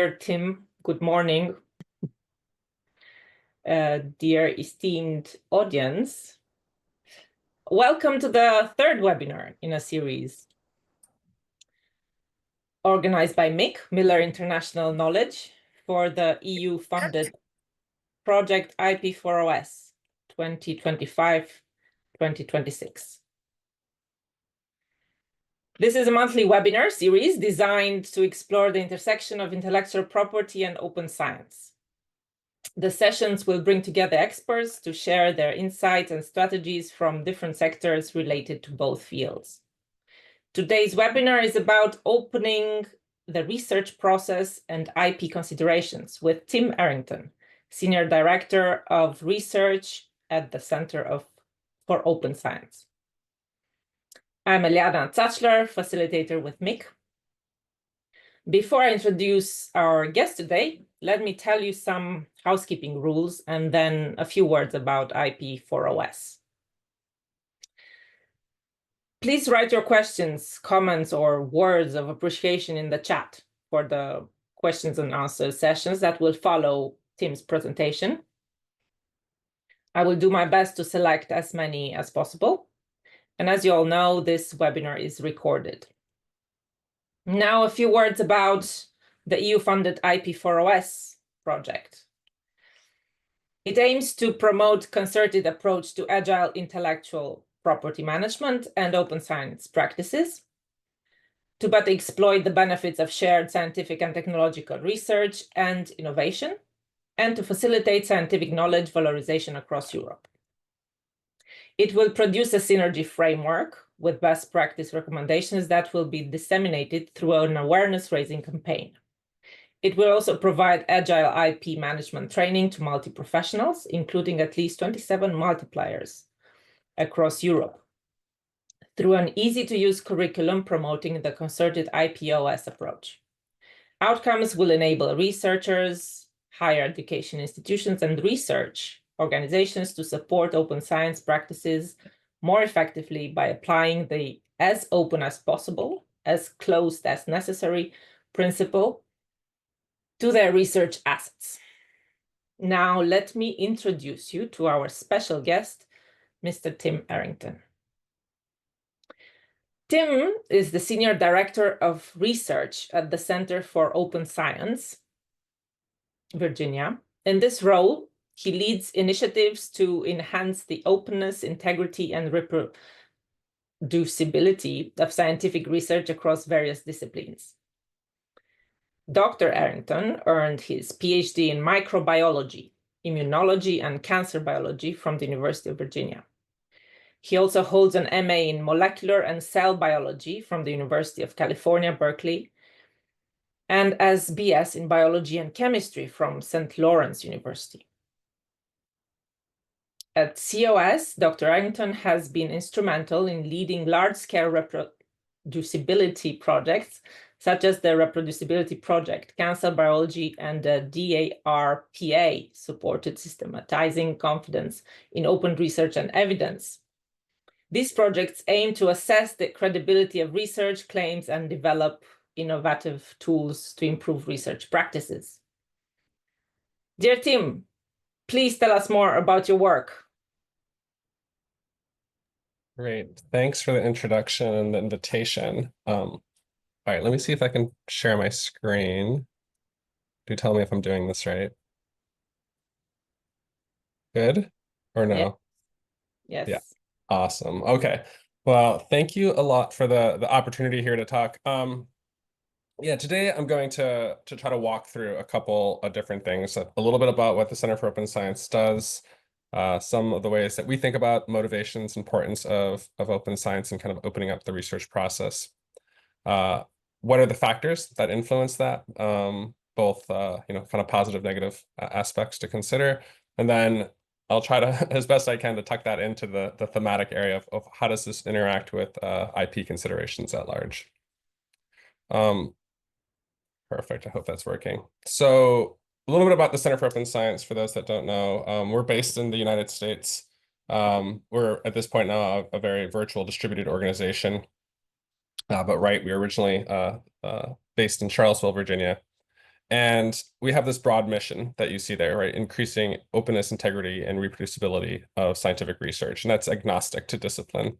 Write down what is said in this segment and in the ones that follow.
Dear Tim, good morning. Dear esteemed audience, welcome to the third webinar in a series organized by MIC, Miller International Knowledge, for the EU-funded project IP4OS 2025-2026. This is a monthly webinar series designed to explore the intersection of intellectual property and open science. The sessions will bring together experts to share their insights and strategies from different sectors related to both fields. Today's webinar is about opening the research process and IP considerations with Tim Errington, Senior Director of Research at the Center for Open Science. I'm Eliana Zatschler, facilitator with MIC. Before I introduce our guest today, let me tell you some housekeeping rules and then a few words about IP4OS. Please write your questions, comments, or words of appreciation in the chat for the questions and answers sessions that will follow Tim's presentation. I will do my best to select as many as possible. And as you all know, this webinar is recorded. Now, a few words about the EU-funded IP4OS project. It aims to promote concerted approach to agile intellectual property management and open science practices, to better exploit the benefits of shared scientific and technological research and innovation, and to facilitate scientific knowledge valorization across Europe. It will produce a synergy framework with best practice recommendations that will be disseminated through an awareness-raising campaign. It will also provide agile IP management training to multi-professionals, including at least 27 multipliers across Europe, through an easy-to-use curriculum promoting the concerted IP-OS approach. Outcomes will enable researchers, higher education institutions, and research organizations to support open science practices more effectively by applying the as open as possible, as closed as necessary principle to their research assets. Now, let me introduce you to our special guest, Mr. Tim Errington. Tim is the Senior Director of Research at the Center for Open Science, Virginia. In this role, he leads initiatives to enhance the openness, integrity, and reproducibility of scientific research across various disciplines. Dr. Errington earned his PhD in microbiology, immunology, and cancer biology from the University of Virginia. He also holds an MA in molecular and cell biology from the University of California, Berkeley, and as BS in biology and chemistry from St. Lawrence University. At COS, Dr. Errington has been instrumental in leading large-scale reproducibility projects, such as the Reproducibility Project, Cancer Biology, and the DARPA, supported systematizing confidence in open research and evidence. These projects aim to assess the credibility of research claims and develop innovative tools to improve research practices. Dear Tim, please tell us more about your work. Great. Thanks for the introduction and the invitation. All right, let me see if I can share my screen. Do tell me if I'm doing this right. Good or no? Yes. Yeah. Awesome. Okay. Well, thank you a lot for the opportunity here to talk. Yeah, today I'm going to try to walk through a couple of different things, a little bit about what the Center for Open Science does, some of the ways that we think about motivations, importance of open science and kind of opening up the research process. What are the factors that influence that, both kind of positive, negative aspects to consider, and then I'll try to, as best I can, to tuck that into the thematic area of how does this interact with IP considerations at large. Perfect. I hope that's working. So a little bit about the Center for Open Science, for those that don't know. We're based in the United States. We're, at this point now, a very virtual distributed organization. But we were originally based in Charlottesville, Virginia. And we have this broad mission that you see there, right? Increasing openness, integrity, and reproducibility of scientific research. And that's agnostic to discipline.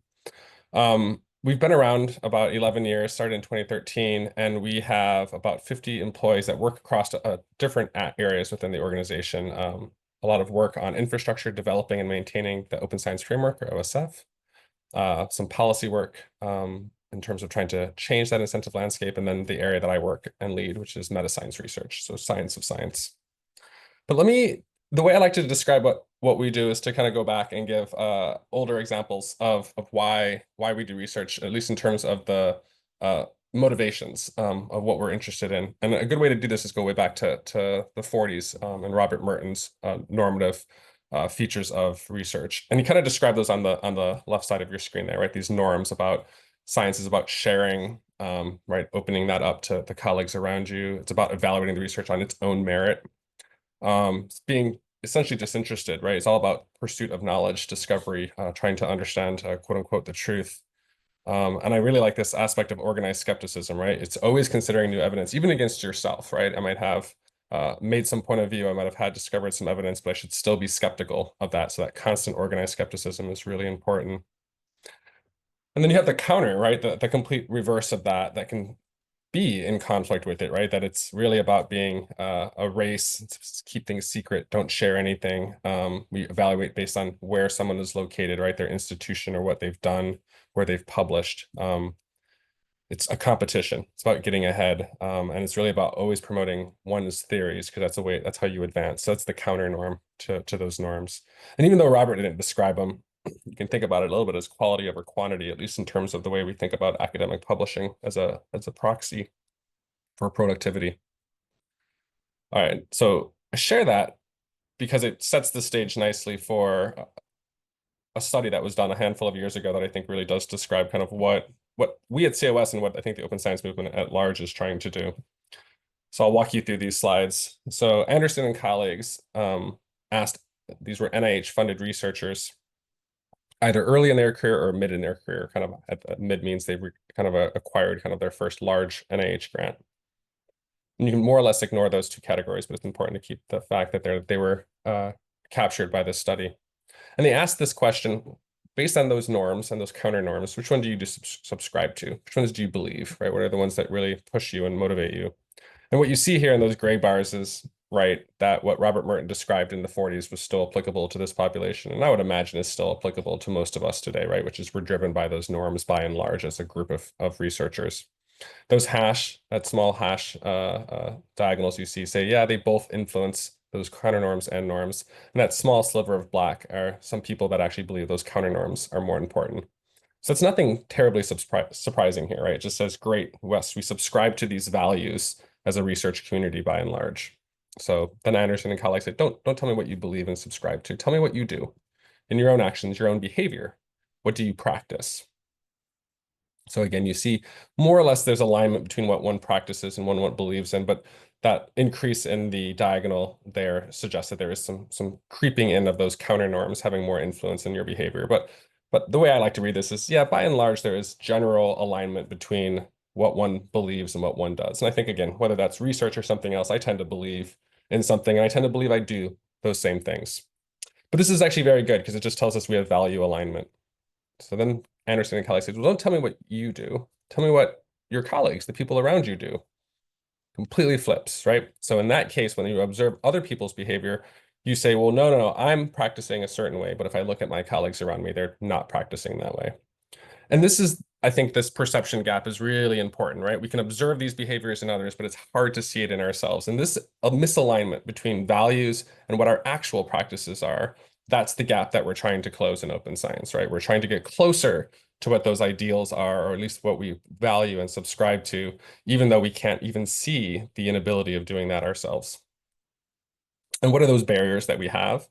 We've been around about 11 years, started in 2013, and we have about 50 employees that work across different areas within the organization. A lot of work on infrastructure, developing and maintaining the Open Science Framework, or OSF, some policy work in terms of trying to change that incentive landscape, and then the area that I work and lead, which is metascience research, so science of science. But the way I like to describe what we do is to kind of go back and give older examples of why we do research, at least in terms of the motivations of what we're interested in. And a good way to do this is go way back to the 40s and Robert Merton's normative features of research. And you kind of describe those on the left side of your screen there, right? These norms about science is about sharing, right? Opening that up to the colleagues around you. It's about evaluating the research on its own merit. Being essentially disinterested, right? It's all about pursuit of knowledge, discovery, trying to understand, quote unquote, the truth. And I really like this aspect of organized skepticism, right? It's always considering new evidence, even against yourself, right? I might have made some point of view, I might have had discovered some evidence, but I should still be skeptical of that. So that constant organized skepticism is really important. And then you have the counter, right? The complete reverse of that can be in conflict with it, right? That it's really about being a race, keep things secret, don't share anything. We evaluate based on where someone is located, right? Their institution or what they've done, where they've published. It's a competition. It's about getting ahead. And it's really about always promoting one's theories, because that's how you advance. So that's the counter norm to those norms. And even though Robert didn't describe them, you can think about it a little bit as quality over quantity, at least in terms of the way we think about academic publishing as a proxy for productivity. All right, so I share that because it sets the stage nicely for a study that was done a handful of years ago that I think really does describe kind of what we at COS and what I think the open science movement at large is trying to do. So I'll walk you through these slides. So Anderson and colleagues asked, these were NIH-funded researchers, either early in their career or mid in their career. Kind of at mid means they kind of acquired kind of their first large NIH grant. And you can more or less ignore those two categories, but it's important to keep the fact that they were captured by this study. And they asked this question, based on those norms and those counter norms, which one do you subscribe to? Which ones do you believe, right? What are the ones that really push you and motivate you? And what you see here in those gray bars is, right, that what Robert Merton described in the 40s was still applicable to this population. And I would imagine is still applicable to most of us today, right? Which is we're driven by those norms by and large as a group of researchers. Those that small hash diagonals you see say, yeah, they both influence those counter norms and norms. And that small sliver of black are some people that actually believe those counter norms are more important. So it's nothing terribly surprising here, right? It just says, great, Wes, we subscribe to these values as a research community by and large. So then Anderson and colleagues say, don't tell me what you believe and subscribe to. Tell me what you do in your own actions, your own behavior. What do you practice? So again, you see more or less there's alignment between what one practices and what believes in, but that increase in the diagonal there suggests that there is some creeping in of those counter norms having more influence in your behavior. But the way I like to read this is, yeah, by and large, there is general alignment between what one believes and what one does. And I think, again, whether that's research or something else, I tend to believe in something, and I tend to believe I do those same things. But this is actually very good because it just tells us we have value alignment. So then Anderson and colleagues said, well, don't tell me what you do. Tell me what your colleagues, the people around you do. Completely flips, right? So in that case, when you observe other people's behavior, you say, well, no, I'm practicing a certain way, but if I look at my colleagues around me, they're not practicing that way. And this is, I think this perception gap is really important, right? We can observe these behaviors in others, but it's hard to see it in ourselves. And this a misalignment between values and what our actual practices are, that's the gap that we're trying to close in open science, right? We're trying to get closer to what those ideals are, or at least what we value and subscribe to, even though we can't even see the inability of doing that ourselves. And what are those barriers that we have?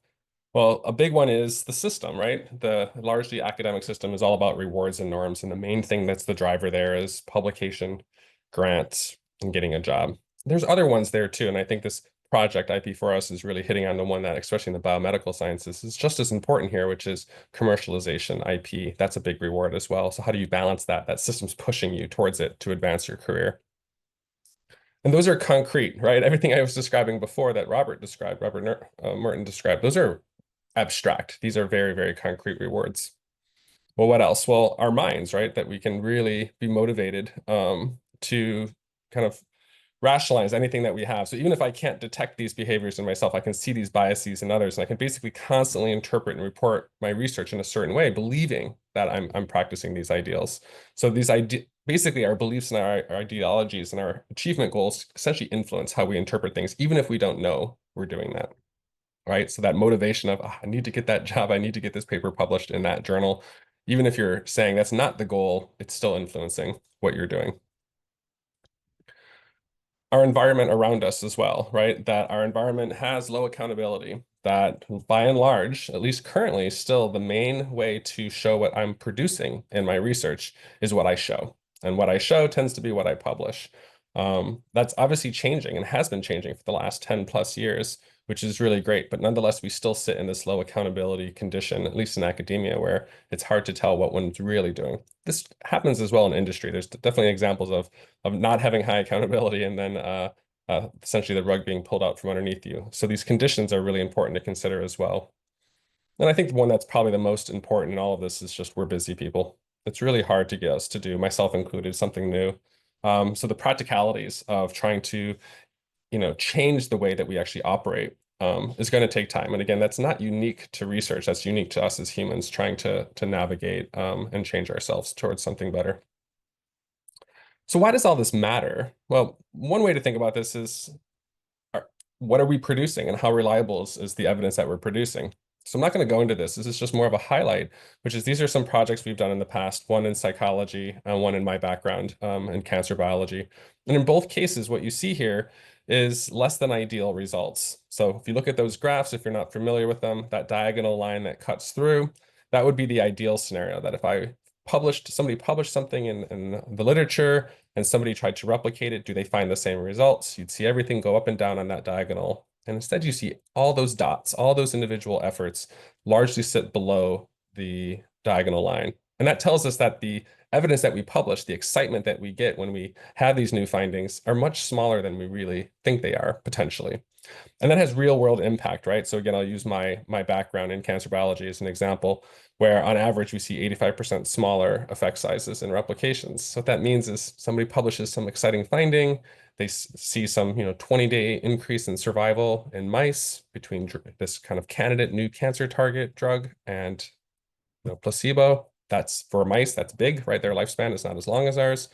Well, a big one is the system, right? The largely academic system is all about rewards and norms. And the main thing that's the driver there is publication, grants, and getting a job. There's other ones there too. And I think this project IP4Us is really hitting on the one that, especially in the biomedical sciences, is just as important here, which is commercialization, IP. That's a big reward as well. So how do you balance that? That system's pushing you towards it to advance your career. And those are concrete, right? Everything I was describing before that Robert described, Merton described, those are abstract. These are very, very concrete rewards. Well, what else? Well, our minds, right? That we can really be motivated to kind of rationalize anything that we have. So even if I can't detect these behaviors in myself, I can see these biases in others, and I can basically constantly interpret and report my research in a certain way, believing that I'm practicing these ideals. So basically our beliefs and our ideologies and our achievement goals essentially influence how we interpret things, even if we don't know we're doing that. Right. So that motivation of, I need to get that job, I need to get this paper published in that journal. Even if you're saying that's not the goal, it's still influencing what you're doing. Our environment around us as well, right? That our environment has low accountability, that by and large, at least currently, still the main way to show what I'm producing in my research is what I show. And what I show tends to be what I publish. That's obviously changing and has been changing for the last 10 plus years, which is really great. But nonetheless, we still sit in this low accountability condition, at least in academia, where it's hard to tell what one's really doing. This happens as well in industry. There's definitely examples of not having high accountability and then essentially the rug being pulled out from underneath you. So these conditions are really important to consider as well. And I think the one that's probably the most important in all of this is just we're busy people. It's really hard to get us to do, myself included, something new. So the practicalities of trying to, change the way that we actually operate is going to take time. And again, that's not unique to research. That's unique to us as humans trying to navigate and change ourselves towards something better. So why does all this matter? Well, one way to think about this is what are we producing and how reliable is the evidence that we're producing? So I'm not going to go into this. This is just more of a highlight, which is these are some projects we've done in the past, one in psychology and one in my background in cancer biology. And in both cases, what you see here is less than ideal results. So if you look at those graphs, if you're not familiar with them, that diagonal line that cuts through, that would be the ideal scenario, that if somebody published something in the literature and somebody tried to replicate it, do they find the same results? You'd see everything go up and down on that diagonal. And instead, you see all those dots, all those individual efforts largely sit below the diagonal line. And that tells us that the evidence that we publish, the excitement that we get when we have these new findings, are much smaller than we really think they are potentially. And that has real world impact, right? So again, I'll use my background in cancer biology as an example, where on average we see 85% smaller effect sizes in replications. So what that means is somebody publishes some exciting finding, they see some 20-day increase in survival in mice between this kind of candidate new cancer target drug and placebo. That's for mice, that's big, right? Their lifespan is not as long as ours.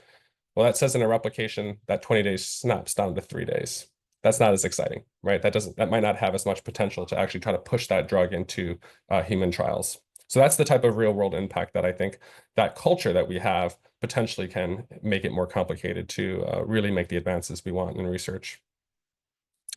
Well, that says in a replication that 20 days snaps down to 3 days. That's not as exciting, right? That might not have as much potential to actually try to push that drug into human trials. So that's the type of real world impact that I think that culture that we have potentially can make it more complicated to really make the advances we want in research.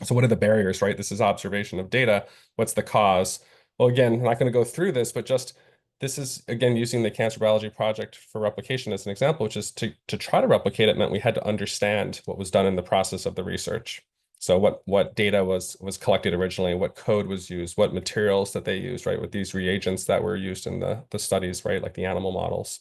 So what are the barriers, right? This is observation of data. What's the cause? Well, again, I'm not going to go through this, but just this is, again, using the cancer biology project for replication as an example, which is to try to replicate it meant we had to understand what was done in the process of the research. So what data was collected originally, what code was used, what materials that they used, right? With these reagents that were used in the studies, right? Like the animal models.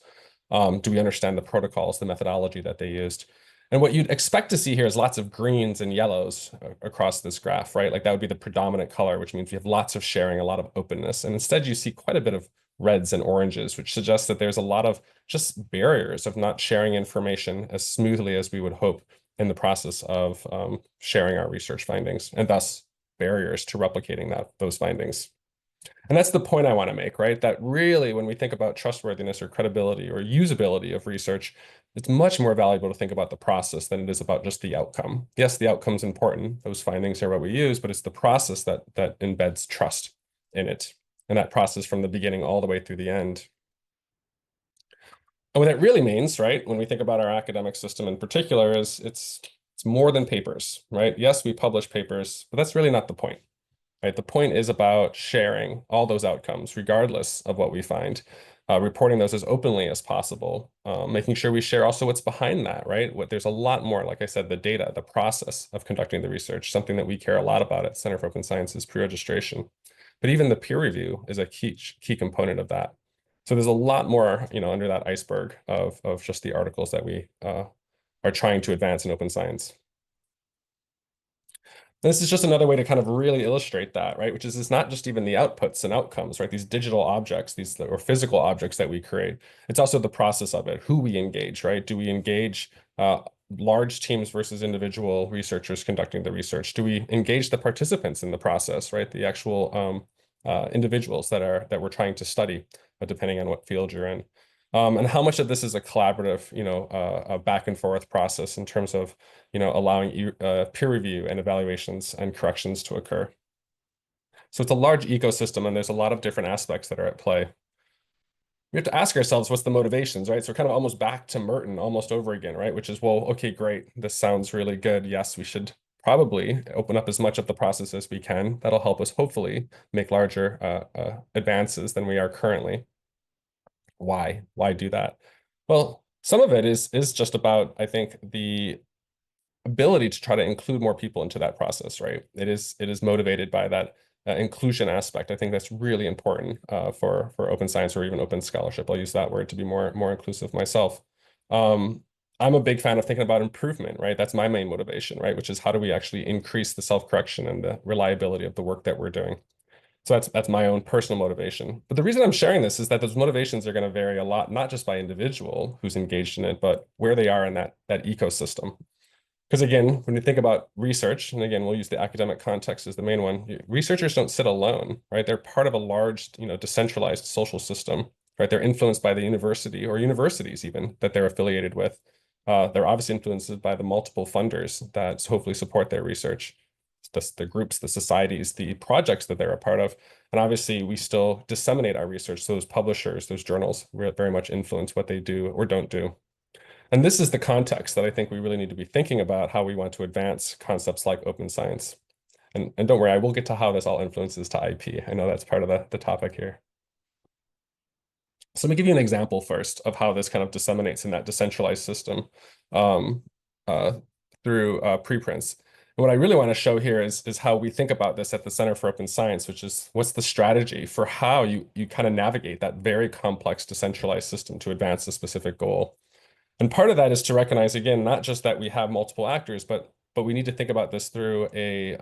Do we understand the protocols, the methodology that they used? And what you'd expect to see here is lots of greens and yellows across this graph, right? Like that would be the predominant color, which means we have lots of sharing, a lot of openness. And instead you see quite a bit of reds and oranges, which suggests that there's a lot of just barriers of not sharing information as smoothly as we would hope in the process of sharing our research findings, and thus barriers to replicating those findings. And that's the point I want to make, right? That really, when we think about trustworthiness or credibility or usability of research, it's much more valuable to think about the process than it is about just the outcome. Yes, the outcome's important. Those findings are what we use, but it's the process that embeds trust in it. And that process from the beginning all the way through the end. And what that really means, right, when we think about our academic system in particular, is it's more than papers, right? Yes, we publish papers, but that's really not the point. Right? The point is about sharing all those outcomes, regardless of what we find, reporting those as openly as possible, making sure we share also what's behind that, right? There's a lot more, like I said, the data, the process of conducting the research, something that we care a lot about at Center for Open Science is pre-registration. But even the peer review is a key component of that. So there's a lot more, under that iceberg of just the articles that we are trying to advance in open science. This is just another way to kind of really illustrate that, right? Which is it's not just even the outputs and outcomes, right? These digital objects, these or physical objects that we create. It's also the process of it, who we engage, right? Do we engage large teams versus individual researchers conducting the research? Do we engage the participants in the process, right? The actual individuals that we're trying to study, depending on what field you're in. And how much of this is a collaborative, a back and forth process in terms of, allowing peer review and evaluations and corrections to occur. So it's a large ecosystem, and there's a lot of different aspects that are at play. We have to ask ourselves, what's the motivations, right? So we're kind of almost back to Merton almost over again, right? Which is, well, okay, great. This sounds really good. Yes, we should probably open up as much of the process as we can. That'll help us hopefully make larger advances than we are currently. Why? Why do that? Well, some of it is just about, I think, the ability to try to include more people into that process, right? It is motivated by that inclusion aspect. I think that's really important for open science or even open scholarship. I'll use that word to be more inclusive myself. I'm a big fan of thinking about improvement, right? That's my main motivation, right? Which is how do we actually increase the self-correction and the reliability of the work that we're doing. So that's my own personal motivation. But the reason I'm sharing this is that those motivations are going to vary a lot, not just by individual who's engaged in it, but where they are in that ecosystem. Because again, when you think about research, and again, we'll use the academic context as the main one, researchers don't sit alone, right? They're part of a large, decentralized social system, right? They're influenced by the university or universities even that they're affiliated with. They're obviously influenced by the multiple funders that hopefully support their research, the groups, the societies, the projects that they're a part of. And obviously, we still disseminate our research. So those publishers, those journals very much influence what they do or don't do. And this is the context that I think we really need to be thinking about how we want to advance concepts like open science. And don't worry, I will get to how this all influences to IP. I know that's part of the topic here. So let me give you an example first of how this kind of disseminates in that decentralized system um, uh, through preprints. And what I really want to show here is how we think about this at the Center for Open Science, which is what's the strategy for how you kind of navigate that very complex decentralized system to advance a specific goal. And part of that is to recognize, again, not just that we have multiple actors, but we need to think about this through a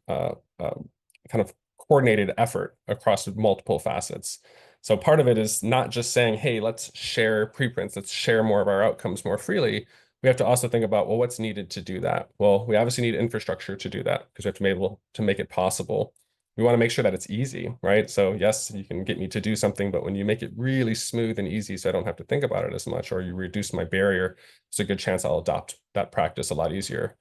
kind of coordinated effort across multiple facets. So part of it is not just saying, hey, let's share preprints, let's share more of our outcomes more freely. We have to also think about, well, what's needed to do that? Well, we obviously need infrastructure to do that because we have to be able to make it possible. We want to make sure that it's easy, right? So yes, you can get me to do something, but when you make it really smooth and easy so I don't have to think about it as much, or you reduce my barrier, there's a good chance I'll adopt that practice a lot easier.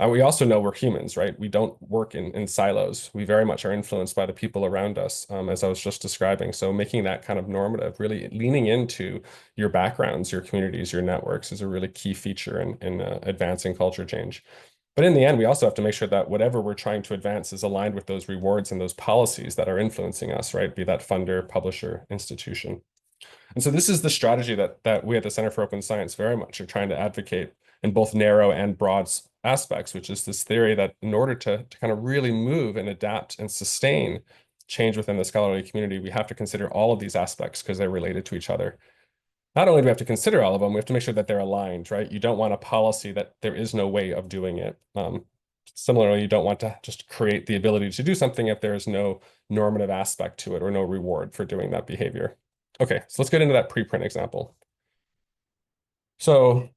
We also know we're humans, right? We don't work in silos. We very much are influenced by the people around us, as I was just describing. So making that kind of normative, really leaning into your backgrounds, your communities, your networks is a really key feature in advancing culture change. But in the end, we also have to make sure that whatever we're trying to advance is aligned with those rewards and those policies that are influencing us, right? Be that funder, publisher, institution. And so this is the strategy that we at the Center for Open Science very much are trying to advocate in both narrow and broad aspects, which is this theory that in order to kind of really move and adapt and sustain change within the scholarly community, we have to consider all of these aspects because they're related to each other. Not only do we have to consider all of them, we have to make sure that they're aligned, right? You don't want a policy that there is no way of doing it. Similarly, you don't want to just create the ability to do something if there is no normative aspect to it or no reward for doing that behavior. Okay, so let's get into that preprint example. So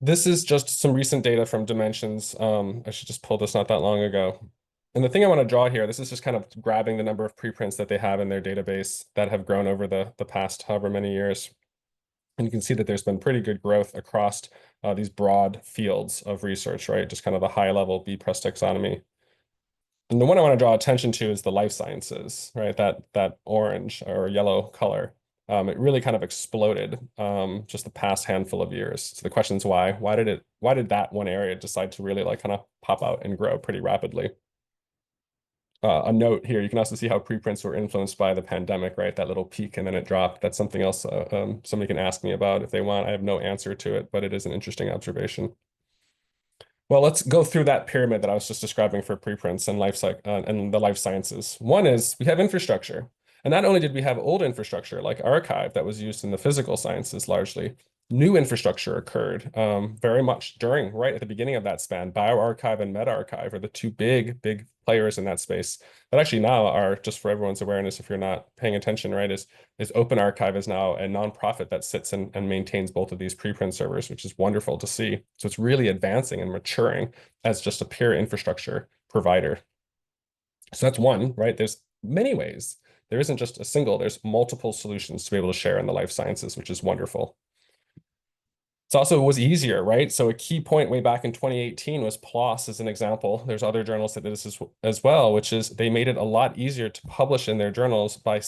this is just some recent data from Dimensions. I should just pull this not that long ago. And the thing I want to draw here, this is just kind of grabbing the number of preprints that they have in their database that have grown over the past however many years. And you can see that there's been pretty good growth across these broad fields of research, right? Just kind of the high level B-Press taxonomy. And the one I want to draw attention to is the life sciences, right? That orange or yellow color. It really kind of exploded just the past handful of years. So the question is why? Why did that one area decide to really like kind of pop out and grow pretty rapidly? A note here, you can also see how preprints were influenced by the pandemic, right? That little peak and then it dropped. That's something else somebody can ask me about if they want. I have no answer to it, but it is an interesting observation. Well, let's go through that pyramid that I was just describing for preprints and the life sciences. One is we have infrastructure. And not only did we have old infrastructure like archive that was used in the physical sciences largely, new infrastructure occurred very much right at the beginning of that span. BioRxiv and medRxiv are the two big players in that space that actually now are, just for everyone's awareness, if you're not paying attention, right, is OpenArchive is now a nonprofit that sits and maintains both of these preprint servers, which is wonderful to see. So it's really advancing and maturing as just a pure infrastructure provider. So that's one, right? There's many ways. There isn't just a single, there's multiple solutions to be able to share in the life sciences, which is wonderful. It's also was easier, right? So a key point way back in 2018 was PLOS as an example. There's other journals that did this as well, which is they made it a lot easier to publish in their journals by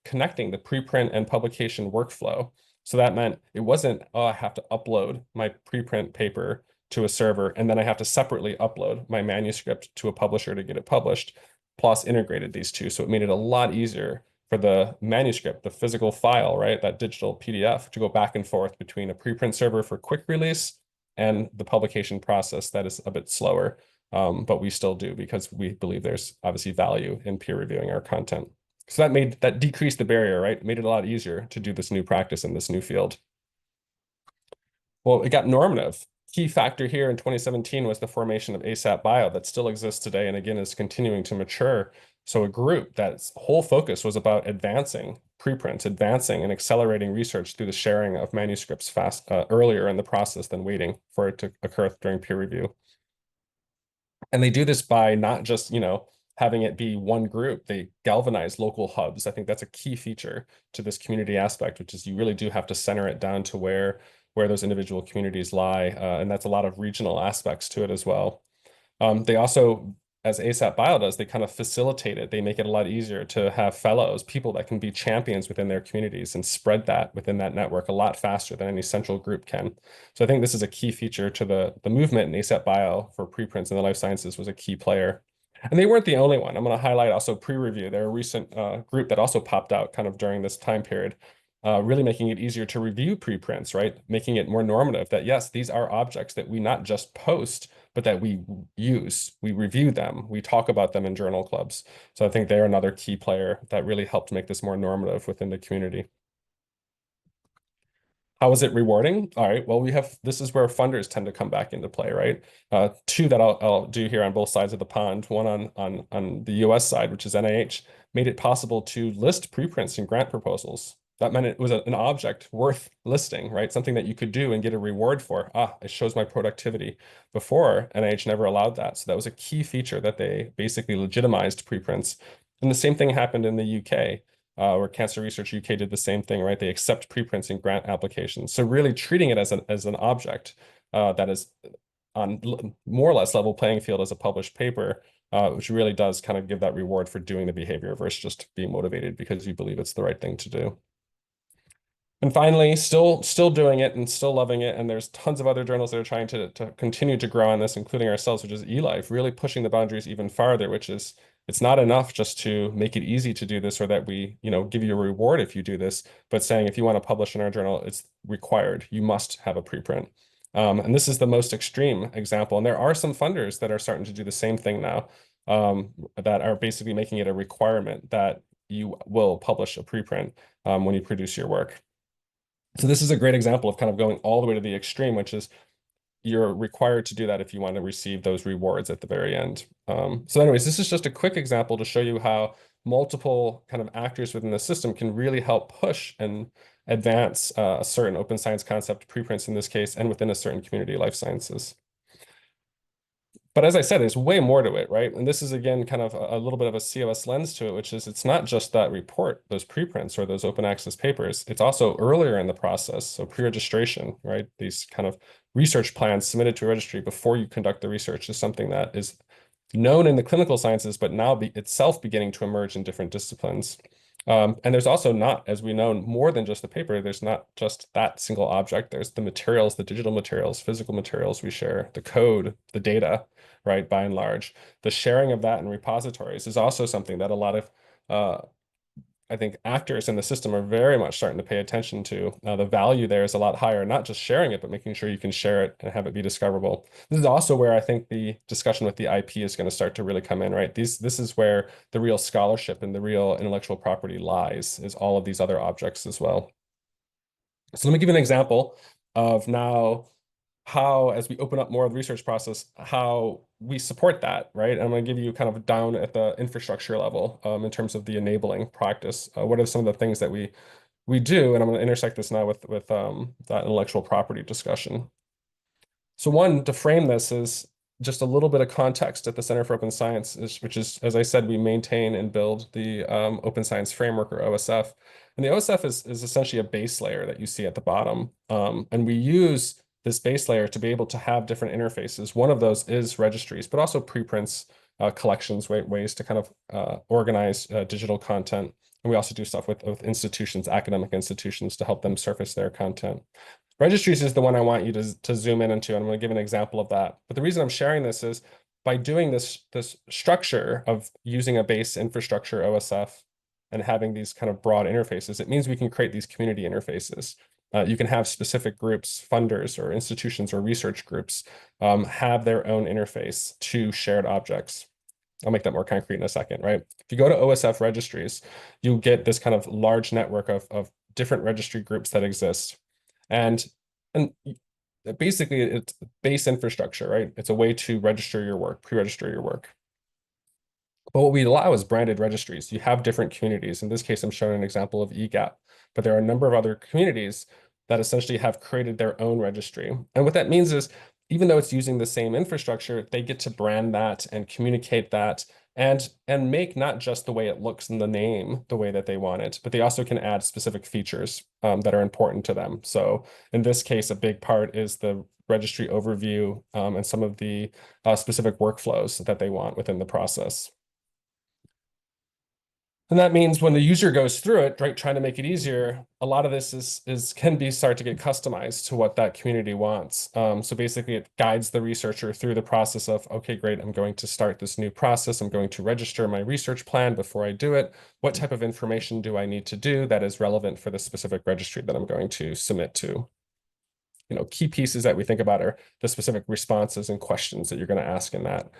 connecting the preprint and publication workflow. So that meant it wasn't, oh, I have to upload my preprint paper to a server, and then I have to separately upload my manuscript to a publisher to get it published. PLOS integrated these two, so it made it a lot easier for the manuscript, the physical file, right, that digital PDF, to go back and forth between a preprint server for quick release and the publication process that is a bit slower, but we still do because we believe there's obviously value in peer reviewing our content. So that decreased the barrier, right? Made it a lot easier to do this new practice in this new field. Well, it got normative. Key factor here in 2017 was the formation of ASAP Bio that still exists today and again is continuing to mature. So a group that's whole focus was about advancing preprints, advancing and accelerating research through the sharing of manuscripts earlier in the process than waiting for it to occur during peer review. And they do this by not just, having it be one group. They galvanize local hubs. I think that's a key feature to this community aspect, which is you really do have to center it down to where those individual communities lie. And that's a lot of regional aspects to it as well. They also, as ASAP Bio does, they kind of facilitate it. They make it a lot easier to have fellows, people that can be champions within their communities and spread that within that network a lot faster than any central group can. So I think this is a key feature to the movement, and ASAP Bio for preprints in the life sciences was a key player. And they weren't the only one. I'm going to highlight also pre-review. They're a recent group that also popped out kind of during this time period, really making it easier to review preprints, right? Making it more normative that, yes, these are objects that we not just post, but that we use, we review them, we talk about them in journal clubs. So I think they're another key player that really helped make this more normative within the community. How is it rewarding? All right, well, this is where funders tend to come back into play, right? Two that I'll do here on both sides of the pond. One on the US side, which is NIH, made it possible to list preprints in grant proposals. That meant it was an object worth listing, right? Something that you could do and get a reward for. It shows my productivity. Before, NIH never allowed that. So that was a key feature that they basically legitimized preprints. And the same thing happened in the UK. Where Cancer Research UK did the same thing, right? They accept preprints in grant applications. So really treating it as an object that is on more or less level playing field as a published paper, which really does kind of give that reward for doing the behavior versus just being motivated because you believe it's the right thing to do. And finally, still doing it and still loving it. And there's tons of other journals that are trying to continue to grow on this, including ourselves, which is eLife, really pushing the boundaries even farther, which is it's not enough just to make it easy to do this or that we, give you a reward if you do this, but saying if you want to publish in our journal, it's required. You must have a preprint. And this is the most extreme example. And there are some funders that are starting to do the same thing now, that are basically making it a requirement that you will publish a preprint when you produce your work. So this is a great example of kind of going all the way to the extreme, which is you're required to do that if you want to receive those rewards at the very end. So anyways, this is just a quick example to show you how multiple kind of actors within the system can really help push and advance a certain open science concept, preprints in this case, and within a certain community life sciences. But as I said, there's way more to it, right? And this is, again, kind of a little bit of a COS lens to it, which is it's not just that report, those preprints or those open access papers. It's also earlier in the process. So pre-registration, right? These kind of research plans submitted to a registry before you conduct the research is something that is known in the clinical sciences, but now itself beginning to emerge in different disciplines. And there's also not, as we know, more than just the paper. There's not just that single object. There's the materials, the digital materials, physical materials we share, the code, the data, right, by and large. The sharing of that in repositories is also something that a lot of, I think, actors in the system are very much starting to pay attention to. The value there is a lot higher, not just sharing it, but making sure you can share it and have it be discoverable. This is also where I think the discussion with the IP is going to start to really come in, right? This is where the real scholarship and the real intellectual property lies, is all of these other objects as well. So let me give you an example. of now how, as we open up more of the research process, how we support that, right? I'm going to give you kind of down at the infrastructure level in terms of the enabling practice. What are some of the things that we do? And I'm going to intersect this now with that intellectual property discussion. So one, to frame this, is just a little bit of context at the Center for Open Science, which is, as I said, we maintain and build the Open Science Framework, or OSF. And the OSF is essentially a base layer that you see at the bottom. And we use this base layer to be able to have different interfaces. One of those is registries, but also preprints, collections, ways to kind of organize digital content. And we also do stuff with institutions, academic institutions, to help them surface their content. Registries is the one I want you to zoom in into. I'm going to give an example of that. But the reason I'm sharing this is by doing this structure of using a base infrastructure OSF and having these kind of broad interfaces, it means we can create these community interfaces. You can have specific groups, funders or institutions or research groups have their own interface to shared objects. I'll make that more concrete in a second, right? If you go to OSF registries, you get this kind of large network of different registry groups that exist. And basically it's base infrastructure, right? It's a way to register your work, pre-register your work. But what we allow is branded registries. You have different communities. In this case, I'm showing an example of EGAP, but there are a number of other communities that essentially have created their own registry. And what that means is, even though it's using the same infrastructure, they get to brand that and communicate that and make not just the way it looks in the name the way that they want it, but they also can add specific features that are important to them. So in this case, a big part is the registry overview and some of the specific workflows that they want within the process. And that means when the user goes through it, right, trying to make it easier, a lot of this can start to get customized to what that community wants. So basically it guides the researcher through the process of, okay, great, I'm going to start this new process. I'm going to register my research plan before I do it. What type of information do I need to do that is relevant for the specific registry that I'm going to submit to? Key pieces that we think about are the specific responses and questions that you're going to ask in that.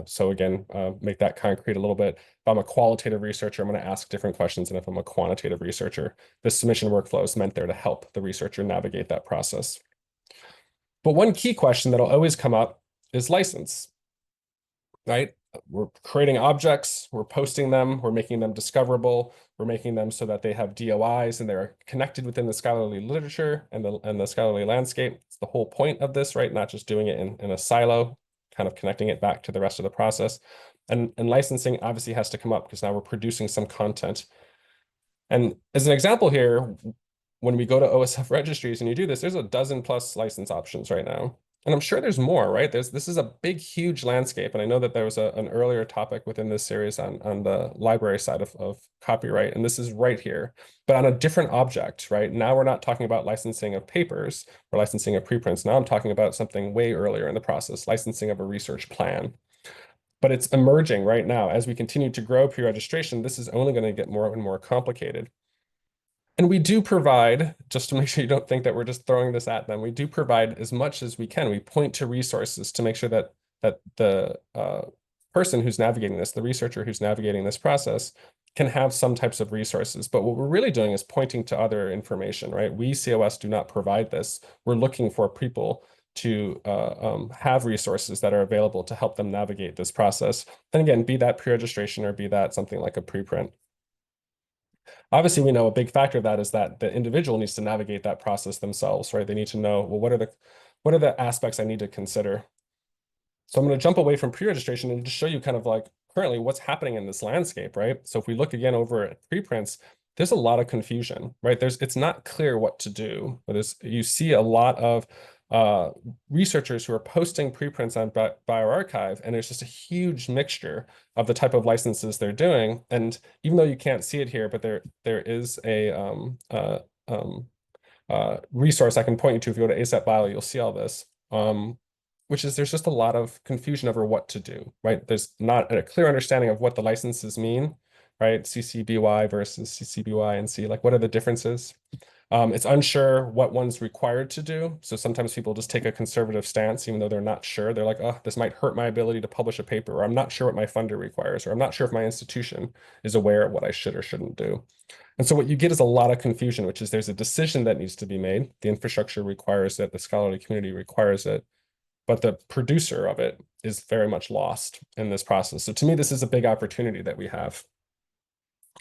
So again, make that concrete a little bit. If I'm a qualitative researcher, I'm going to ask different questions than if I'm a quantitative researcher. The submission workflow is meant there to help the researcher navigate that process. But one key question that'll always come up is license, right? We're creating objects, we're posting them, we're making them discoverable, we're making them so that they have DOIs and they're connected within the scholarly literature and the scholarly landscape. It's the whole point of this, right? Not just doing it in a silo, kind of connecting it back to the rest of the process. And licensing obviously has to come up because now we're producing some content. And as an example here, when we go to OSF registries and you do this, there's a dozen plus license options right now. And I'm sure there's more, right? This is a big, huge landscape. And I know that there was an earlier topic within this series on the library side of copyright. And this is right here, but on a different object, right? Now we're not talking about licensing of papers or licensing of preprints. Now I'm talking about something way earlier in the process, licensing of a research plan. But it's emerging right now. As we continue to grow pre-registration, this is only going to get more and more complicated. And we do provide, just to make sure you don't think that we're just throwing this at them, we do provide as much as we can. We point to resources to make sure that the person who's navigating this, the researcher who's navigating this process, can have some types of resources. But what we're really doing is pointing to other information, right? We, COS, do not provide this. We're looking for people to have resources that are available to help them navigate this process. And again, be that pre-registration or be that something like a preprint. Obviously, we know a big factor of that is that the individual needs to navigate that process themselves, right? They need to know, well, what are the aspects I need to consider? So I'm going to jump away from pre-registration and just show you kind of like currently what's happening in this landscape, right? So if we look again over at preprints, there's a lot of confusion, right? It's not clear what to do. You see a lot of researchers who are posting preprints on bioRxiv, and there's just a huge mixture of the type of licenses they're doing. And even though you can't see it here, but there is a resource I can point you to. If you go to ASAP Bio, you'll see all this, which is there's just a lot of confusion over what to do, right? There's not a clear understanding of what the licenses mean, right? CC BY versus CC BY and C, like what are the differences? It's unsure what one's required to do. So sometimes people just take a conservative stance, even though they're not sure. They're like, oh, this might hurt my ability to publish a paper, or I'm not sure what my funder requires, or I'm not sure if my institution is aware of what I should or shouldn't do. And so what you get is a lot of confusion, which is there's a decision that needs to be made. The infrastructure requires it, the scholarly community requires it, but the producer of it is very much lost in this process. So to me, this is a big opportunity that we have.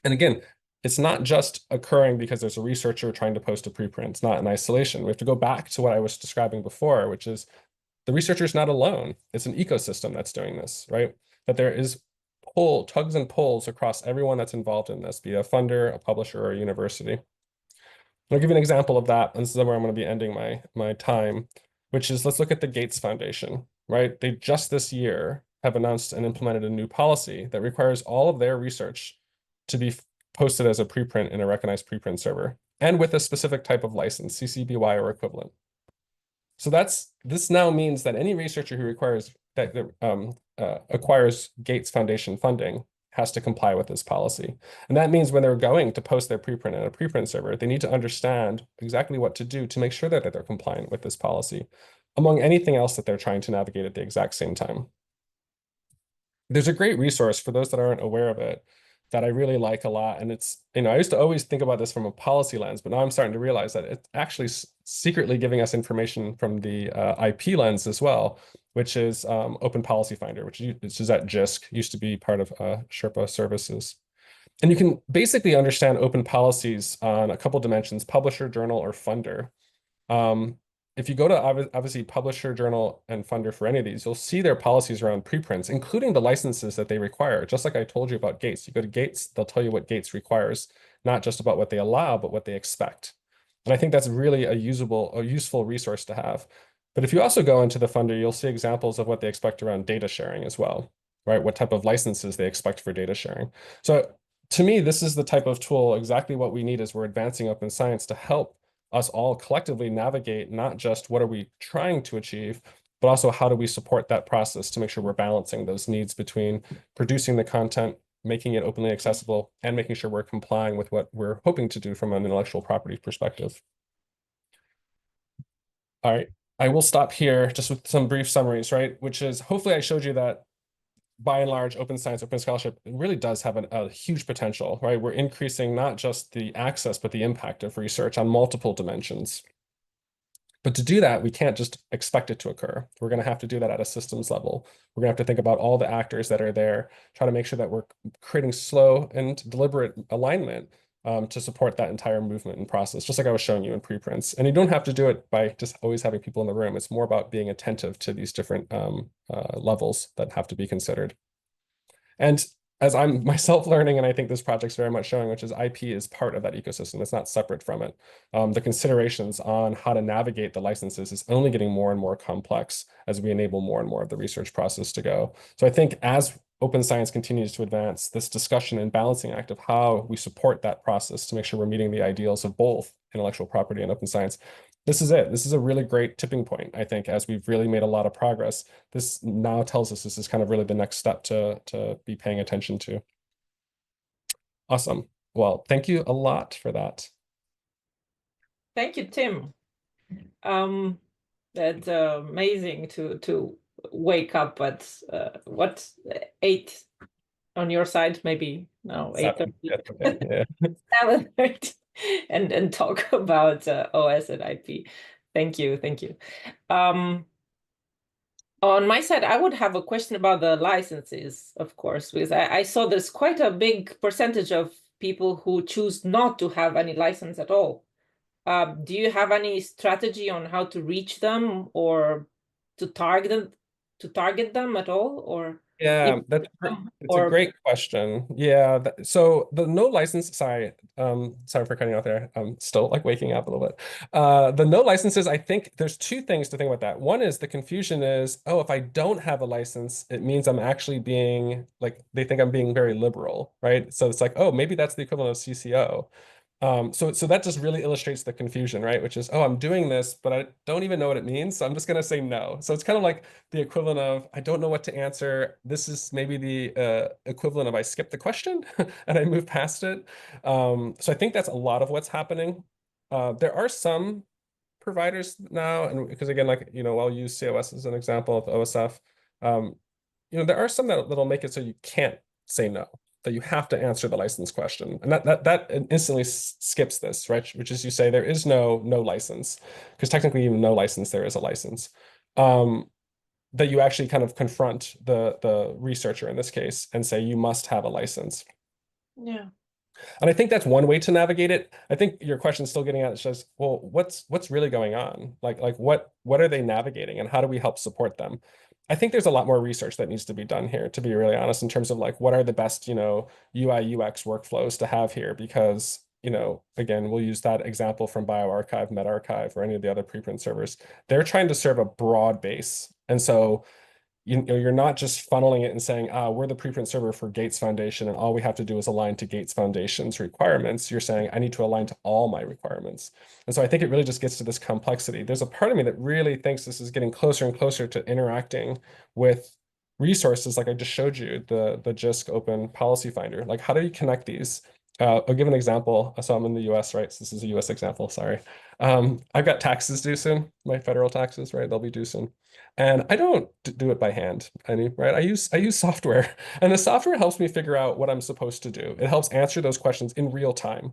And again, it's not just occurring because there's a researcher trying to post a preprint. It's not in isolation. We have to go back to what I was describing before, which is the researcher's not alone. It's an ecosystem that's doing this, right? That there is tugs and pulls across everyone that's involved in this, be it a funder, a publisher, or a university. I'll give you an example of that, and this is where I'm going to be ending my time, which is let's look at the Gates Foundation, right? They just this year have announced and implemented a new policy that requires all of their research to be posted as a preprint in a recognized preprint server and with a specific type of license, CC BY or equivalent. So this now means that any researcher who acquires Gates Foundation funding has to comply with this policy. And that means when they're going to post their preprint in a preprint server, they need to understand exactly what to do to make sure that they're compliant with this policy, among anything else that they're trying to navigate at the exact same time. There's a great resource for those that aren't aware of it that I really like a lot. And it's, I used to always think about this from a policy lens, but now I'm starting to realize that it's actually secretly giving us information from the IP lens as well, which is Open Policy Finder, which is at JISC, used to be part of Sherpa Services. And you can basically understand open policies on a couple dimensions: publisher, journal, or funder. If you go to obviously publisher, journal, and funder for any of these, you'll see their policies around preprints, including the licenses that they require. Just like I told you about Gates, you go to Gates, they'll tell you what Gates requires, not just about what they allow, but what they expect. And I think that's really a useful resource to have. But if you also go into the funder, you'll see examples of what they expect around data sharing as well, right? What type of licenses they expect for data sharing. So to me, this is the type of tool, exactly what we need as we're advancing open science, to help us all collectively navigate not just what are we trying to achieve, but also how do we support that process to make sure we're balancing those needs between producing the content, making it openly accessible, and making sure we're complying with what we're hoping to do from an intellectual property perspective. All right, I will stop here just with some brief summaries, right? Which is, hopefully I showed you that by and large, open science, open scholarship, it really does have a huge potential, right? We're increasing not just the access, but the impact of research on multiple dimensions. But to do that, we can't just expect it to occur. We're going to have to do that at a systems level. We're going to have to think about all the actors that are there, try to make sure that we're creating slow and deliberate alignment to support that entire movement and process, just like I was showing you in preprints. And you don't have to do it by just always having people in the room. It's more about being attentive to these different levels that have to be considered. And as I'm myself learning, and I think this project's very much showing, which is IP is part of that ecosystem. It's not separate from it. The considerations on how to navigate the licenses is only getting more and more complex as we enable more and more of the research process to go. So I think as open science continues to advance, this discussion and balancing act of how we support that process to make sure we're meeting the ideals of both intellectual property and open science, this is it. This is a really great tipping point, I think, as we've really made a lot of progress. This now tells us this is kind of really the next step to be paying attention to. Awesome. Well, thank you a lot for that. Thank you, Tim. That's amazing to wake up at what, 8 on your side, maybe no 8:30. Yeah. and talk about OS and IP. Thank you. On my side, I would have a question about the licenses, of course, because I saw there's quite a big percentage of people who choose not to have any license at all. Do you have any strategy on how to reach them or to target them at all, or Yeah, it's a great question. Yeah, so the no license, sorry for cutting out there. I'm still like waking up a little bit. The no licenses, I think there's two things to think about that. One is the confusion is, oh, if I don't have a license, it means I'm actually being like, they think I'm being very liberal, right? So it's like, oh, maybe that's the equivalent of CCO. So that just really illustrates the confusion, right? Which is, oh, I'm doing this, but I don't even know what it means. So I'm just going to say no. So it's kind of like the equivalent of, I don't know what to answer. This is maybe the equivalent of I skip the question and I move past it. So I think that's a lot of what's happening. There are some providers now, and because again, like, I'll use COS as an example of OSF. Um, there are some that'll make it so you can't say no, that you have to answer the license question. And that instantly skips this, right? Which is, you say there is no license, because technically even no license, there is a license. That you actually kind of confront the researcher in this case and say you must have a license. Yeah. And I think that's one way to navigate it. I think your question is still getting at is just, well, what's really going on? Like what are they navigating and how do we help support them? I think there's a lot more research that needs to be done here, to be really honest, in terms of like what are the best, UI UX workflows to have here, because, again, we'll use that example from bioRxiv, medRxiv, or any of the other preprint servers. They're trying to serve a broad base. And so you're not just funneling it and saying, we're the preprint server for Gates Foundation, and all we have to do is align to Gates Foundation's requirements. You're saying, I need to align to all my requirements. And so I think it really just gets to this complexity. There's a part of me that really thinks this is getting closer and closer to interacting with resources like I just showed you, the JISC Open Policy Finder. Like, how do you connect these? I'll give an example. So I'm in the US, right? So this is a US example, sorry. I've got taxes due soon, my federal taxes, right? They'll be due soon. And I don't do it by hand, right? I use software, and the software helps me figure out what I'm supposed to do. It helps answer those questions in real time.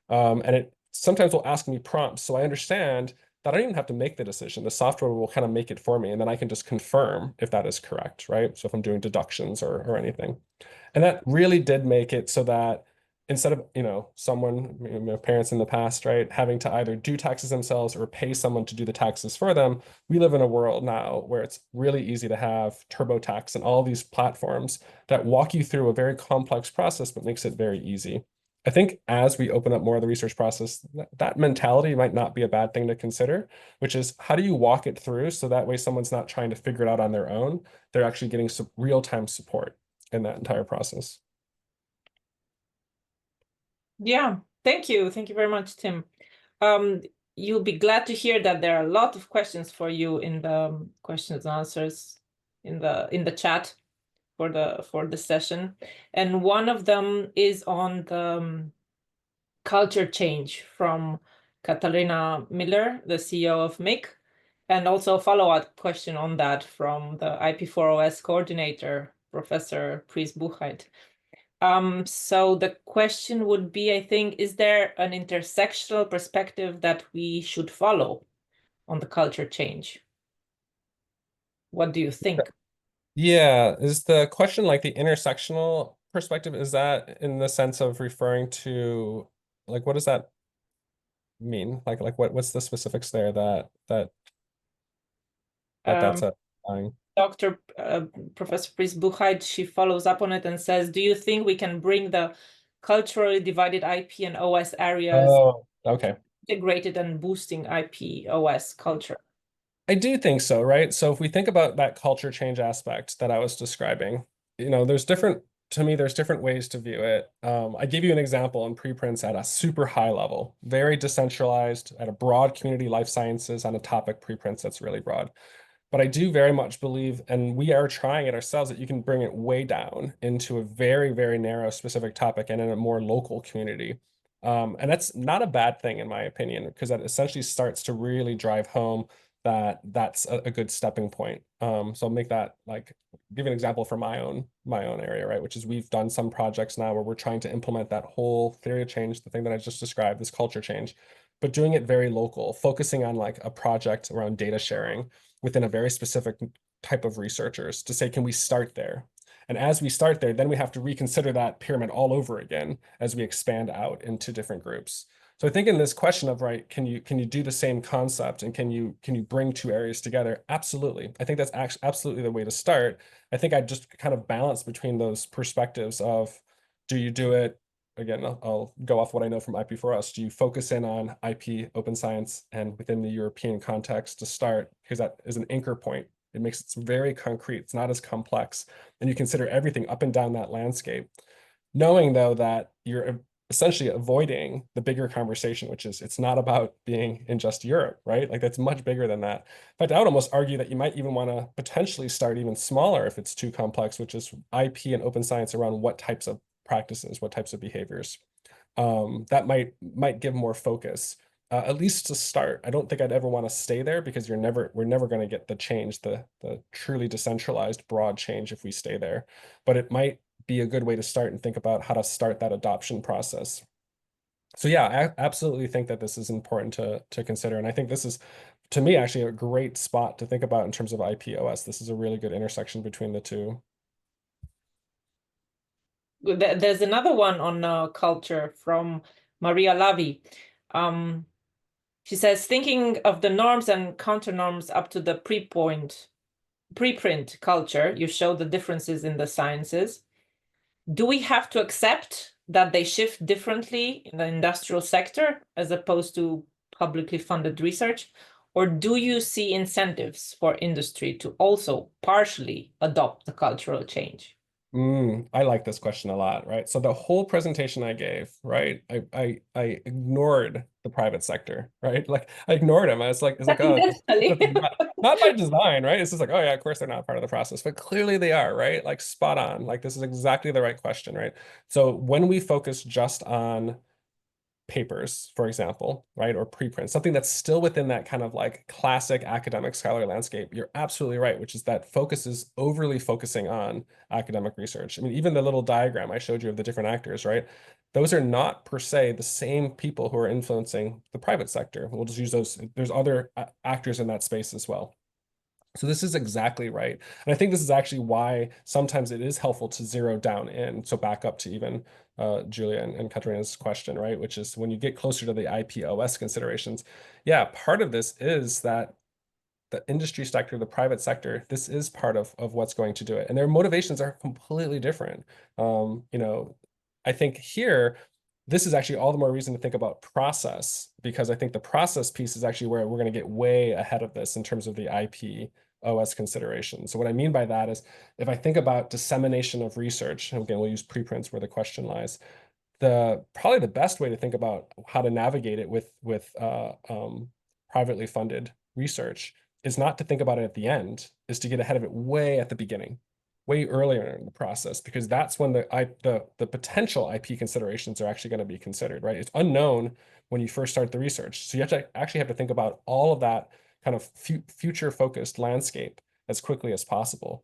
And it sometimes will ask me prompts, so I understand that I don't even have to make the decision. The software will kind of make it for me, and then I can just confirm if that is correct, right? So if I'm doing deductions or anything. And that really did make it so that instead of, someone, parents in the past, right, having to either do taxes themselves or pay someone to do the taxes for them, we live in a world now where it's really easy to have TurboTax and all these platforms that walk you through a very complex process, but makes it very easy. I think as we open up more of the research process, that mentality might not be a bad thing to consider, which is how do you walk it through so that way someone's not trying to figure it out on their own. They're actually getting some real-time support in that entire process. Yeah, thank you. Thank you very much, Tim. You'll be glad to hear that there are a lot of questions for you in the questions and answers in the chat for the session. And one of them is on the culture change from Katarina Miller, the CEO of MIC, and also a follow-up question on that from the IP4OS coordinator, Professor Priest Buchheit. So the question would be, I think, is there an intersectional perspective that we should follow on the culture change? What do you think? Yeah, is the question like the intersectional perspective? Is that in the sense of referring to like what does that mean? Like what's the specifics there that's a Dr. Professor Priest Buchheit, she follows up on it and says, do you think we can bring the culturally divided IP and OS areas Oh, okay. integrated and boosting IP OS culture? I do think so, right? So if we think about that culture change aspect that I was describing, there's different ways to view it. I gave you an example in preprints at a super high level, very decentralized, at a broad community life sciences on a topic preprints that's really broad. But I do very much believe, and we are trying it ourselves, that you can bring it way down into a very, very narrow specific topic and in a more local community. And that's not a bad thing, in my opinion, because that essentially starts to really drive home that that's a good stepping point. So I'll make that like give an example from my own area, right? Which is we've done some projects now where we're trying to implement that whole theory of change, the thing that I just described, this culture change, but doing it very local, focusing on like a project around data sharing within a very specific type of researchers to say, can we start there? And as we start there, then we have to reconsider that pyramid all over again as we expand out into different groups. So I think in this question of, right, can you do the same concept and can you bring two areas together? Absolutely. I think that's absolutely the way to start. I think I just kind of balance between those perspectives of, do you do it? Again, I'll go off what I know from IP4OS. Do you focus in on IP, open science, and within the European context to start? Because that is an anchor point. It makes it very concrete. It's not as complex. And you consider everything up and down that landscape. Knowing, though, that you're essentially avoiding the bigger conversation, which is it's not about being in just Europe, right? Like that's much bigger than that. In fact, I would almost argue that you might even want to potentially start even smaller if it's too complex, which is IP and open science around what types of practices, what types of behaviors. That might give more focus. at least to start. I don't think I'd ever want to stay there because we're never going to get the change, the truly decentralized broad change if we stay there. But it might be a good way to start and think about how to start that adoption process. So yeah, I absolutely think that this is important to consider. And I think this is, to me, actually a great spot to think about in terms of IPOS. This is a really good intersection between the two. There's another one on culture from Maria Lavi. She says, thinking of the norms and counter norms up to the preprint culture, you show the differences in the sciences. Do we have to accept that they shift differently in the industrial sector as opposed to publicly funded research? Or do you see incentives for industry to also partially adopt the cultural change? I like this question a lot, right? So the whole presentation I gave, right? I ignored the private sector, right? Like I ignored them. It's like, oh, Intentionally. not by design, right? It's just like, oh yeah, of course they're not part of the process, but clearly they are, right? Like spot on. Like this is exactly the right question, right? So when we focus just on papers, for example, right, or preprint, something that's still within that kind of like classic academic scholarly landscape, you're absolutely right, which is that focus is overly focusing on academic research. I mean, even the little diagram I showed you of the different actors, right? Those are not per se the same people who are influencing the private sector. We'll just use those. There's other actors in that space as well. So this is exactly right. And I think this is actually why sometimes it is helpful to zero down in. So back up to even Julia and Katarina's question, right? Which is when you get closer to the IPOS considerations, yeah, part of this is that the industry sector, the private sector, this is part of what's going to do it. And their motivations are completely different. You know, I think here, this is actually all the more reason to think about process, because I think the process piece is actually where we're going to get way ahead of this in terms of the IPOS consideration. So what I mean by that is if I think about dissemination of research, and again, we'll use preprints where the question lies, probably the best way to think about how to navigate it with privately funded research is not to think about it at the end, is to get ahead of it way at the beginning, way earlier in the process, because that's when the potential IP considerations are actually going to be considered, right? It's unknown when you first start the research. So you have to actually have to think about all of that kind of future focused landscape as quickly as possible.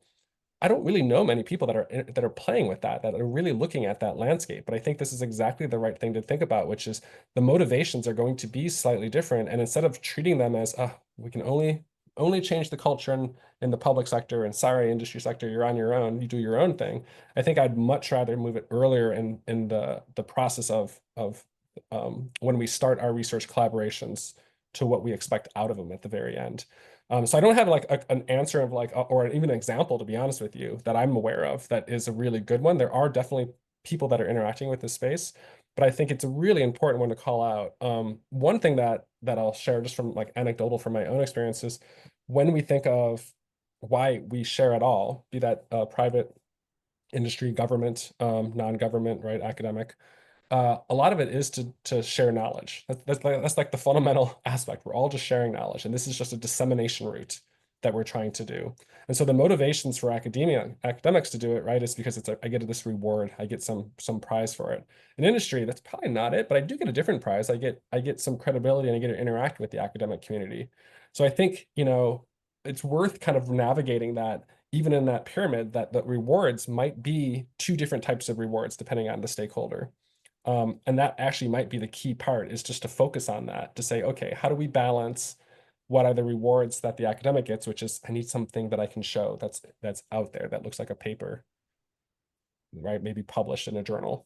I don't really know many people that are playing with that are really looking at that landscape. But I think this is exactly the right thing to think about, which is the motivations are going to be slightly different. And instead of treating them as, we can only change the culture in the public sector, and sorry, industry sector, you're on your own, you do your own thing. I think I'd much rather move it earlier in the process of when we start our research collaborations to what we expect out of them at the very end. So I don't have like an answer of like, or even an example, to be honest with you, that I'm aware of that is a really good one. There are definitely people that are interacting with this space, but I think it's a really important one to call out. One thing that I'll share just from like anecdotal from my own experiences, when we think of why we share at all, be that private industry, government, non-government, right, academic, a lot of it is to share knowledge. That's like the fundamental aspect. We're all just sharing knowledge, and this is just a dissemination route that we're trying to do. And so the motivations for academics to do it, right, is because I get this reward, I get some prize for it. In industry, that's probably not it, but I do get a different prize. I get some credibility, and I get to interact with the academic community. So I think, you know, it's worth kind of navigating that even in that pyramid, that the rewards might be two different types of rewards depending on the stakeholder. And that actually might be the key part, is just to focus on that, to say, okay, how do we balance what are the rewards that the academic gets, which is I need something that I can show that's out there, that looks like a paper, right? Maybe published in a journal,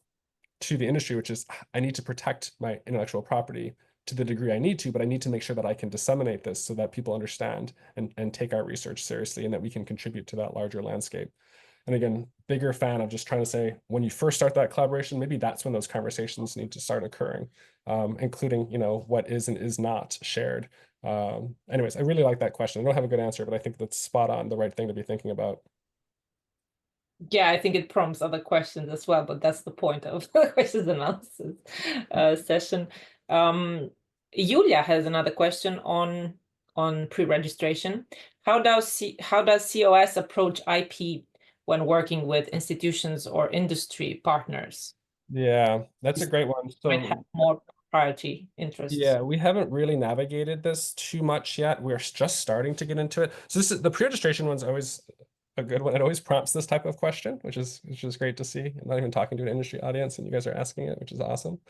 to the industry, which is I need to protect my intellectual property to the degree I need to, but I need to make sure that I can disseminate this so that people understand and take our research seriously, and that we can contribute to that larger landscape. And again, bigger fan of just trying to say, when you first start that collaboration, maybe that's when those conversations need to start occurring, including, you know, what is and is not shared. Anyways, I really like that question. I don't have a good answer, but I think that's spot on, the right thing to be thinking about. Yeah, I think it prompts other questions as well, but that's the point of the questions and answers session. Julia has another question on pre-registration. How does COS approach IP when working with institutions or industry partners? Yeah, that's a great one. Might have So more. priority interests? Yeah, we haven't really navigated this too much yet. We're just starting to get into it. So this is the pre-registration one's always a good one. It always prompts this type of question, which is great to see. I'm not even talking to an industry audience, and you guys are asking it, which is awesome.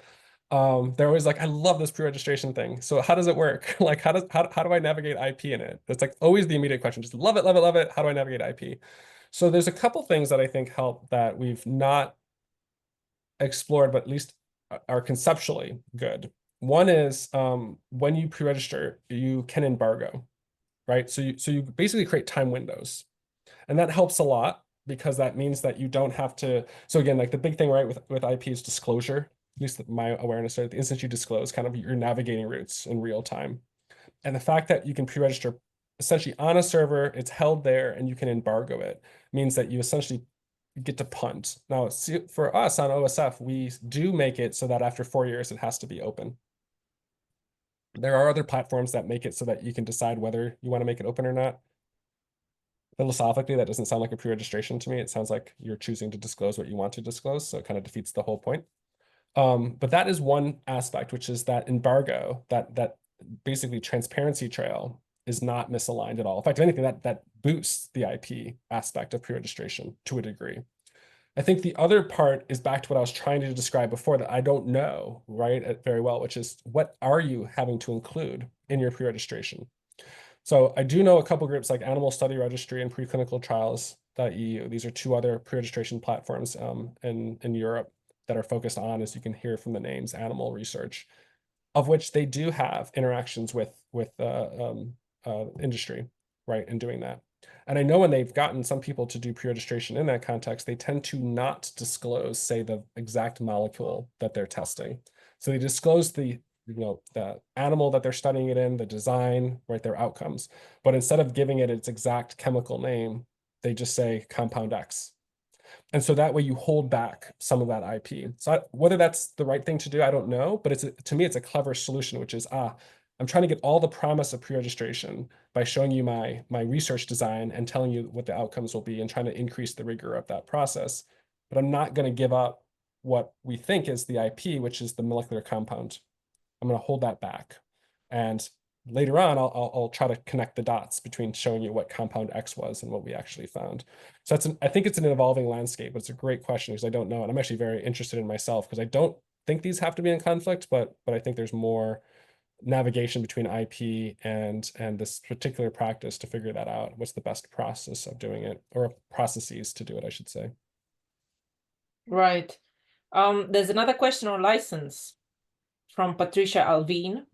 They're always like, I love this pre-registration thing. So how does it work? Like, how do I navigate IP in it? That's like always the immediate question. Just love it, love it, love it. How do I navigate IP? So there's a couple things that I think help that we've not explored, but at least are conceptually good. One is when you pre-register, you can embargo, right? So you basically create time windows, and that helps a lot because that means that you don't have to. So again, like the big thing, right, with IP is disclosure. At least my awareness, right? The instant you disclose, kind of you're navigating routes in real time, and the fact that you can pre-register essentially on a server, it's held there, and you can embargo it means that you essentially get to punt. Now, for us on OSF, we do make it so that after 4 years, it has to be open. There are other platforms that make it so that you can decide whether you want to make it open or not. Philosophically, that doesn't sound like a pre-registration to me. It sounds like you're choosing to disclose what you want to disclose, so it kind of defeats the whole point. But that is one aspect, which is that embargo, that basically transparency trail is not misaligned at all. In fact, if anything, that boosts the IP aspect of pre-registration to a degree. I think the other part is back to what I was trying to describe before that I don't know, right, very well, which is what are you having to include in your pre-registration? So I do know a couple groups like Animal Study Registry and Preclinical Trials.eu. These are two other pre-registration platforms in Europe that are focused on, as you can hear from the names, animal research, of which they do have interactions with industry, right, in doing that. And I know when they've gotten some people to do pre-registration in that context, they tend to not disclose, say, the exact molecule that they're testing. So they disclose the animal that they're studying it in, the design, right, their outcomes. But instead of giving it its exact chemical name, they just say compound X. And so that way you hold back some of that IP. So whether that's the right thing to do, I don't know, but to me, it's a clever solution, which is, I'm trying to get all the promise of pre-registration by showing you my research design and telling you what the outcomes will be and trying to increase the rigor of that process. But I'm not going to give up what we think is the IP, which is the molecular compound. I'm going to hold that back. And later on, I'll try to connect the dots between showing you what compound X was and what we actually found. So I think it's an evolving landscape, but it's a great question because I don't know. And I'm actually very interested in myself because I don't think these have to be in conflict, but I think there's more navigation between IP and this particular practice to figure that out. What's the best process of doing it, or processes to do it, I should say. Right. There's another question on license from Patricia Alvin.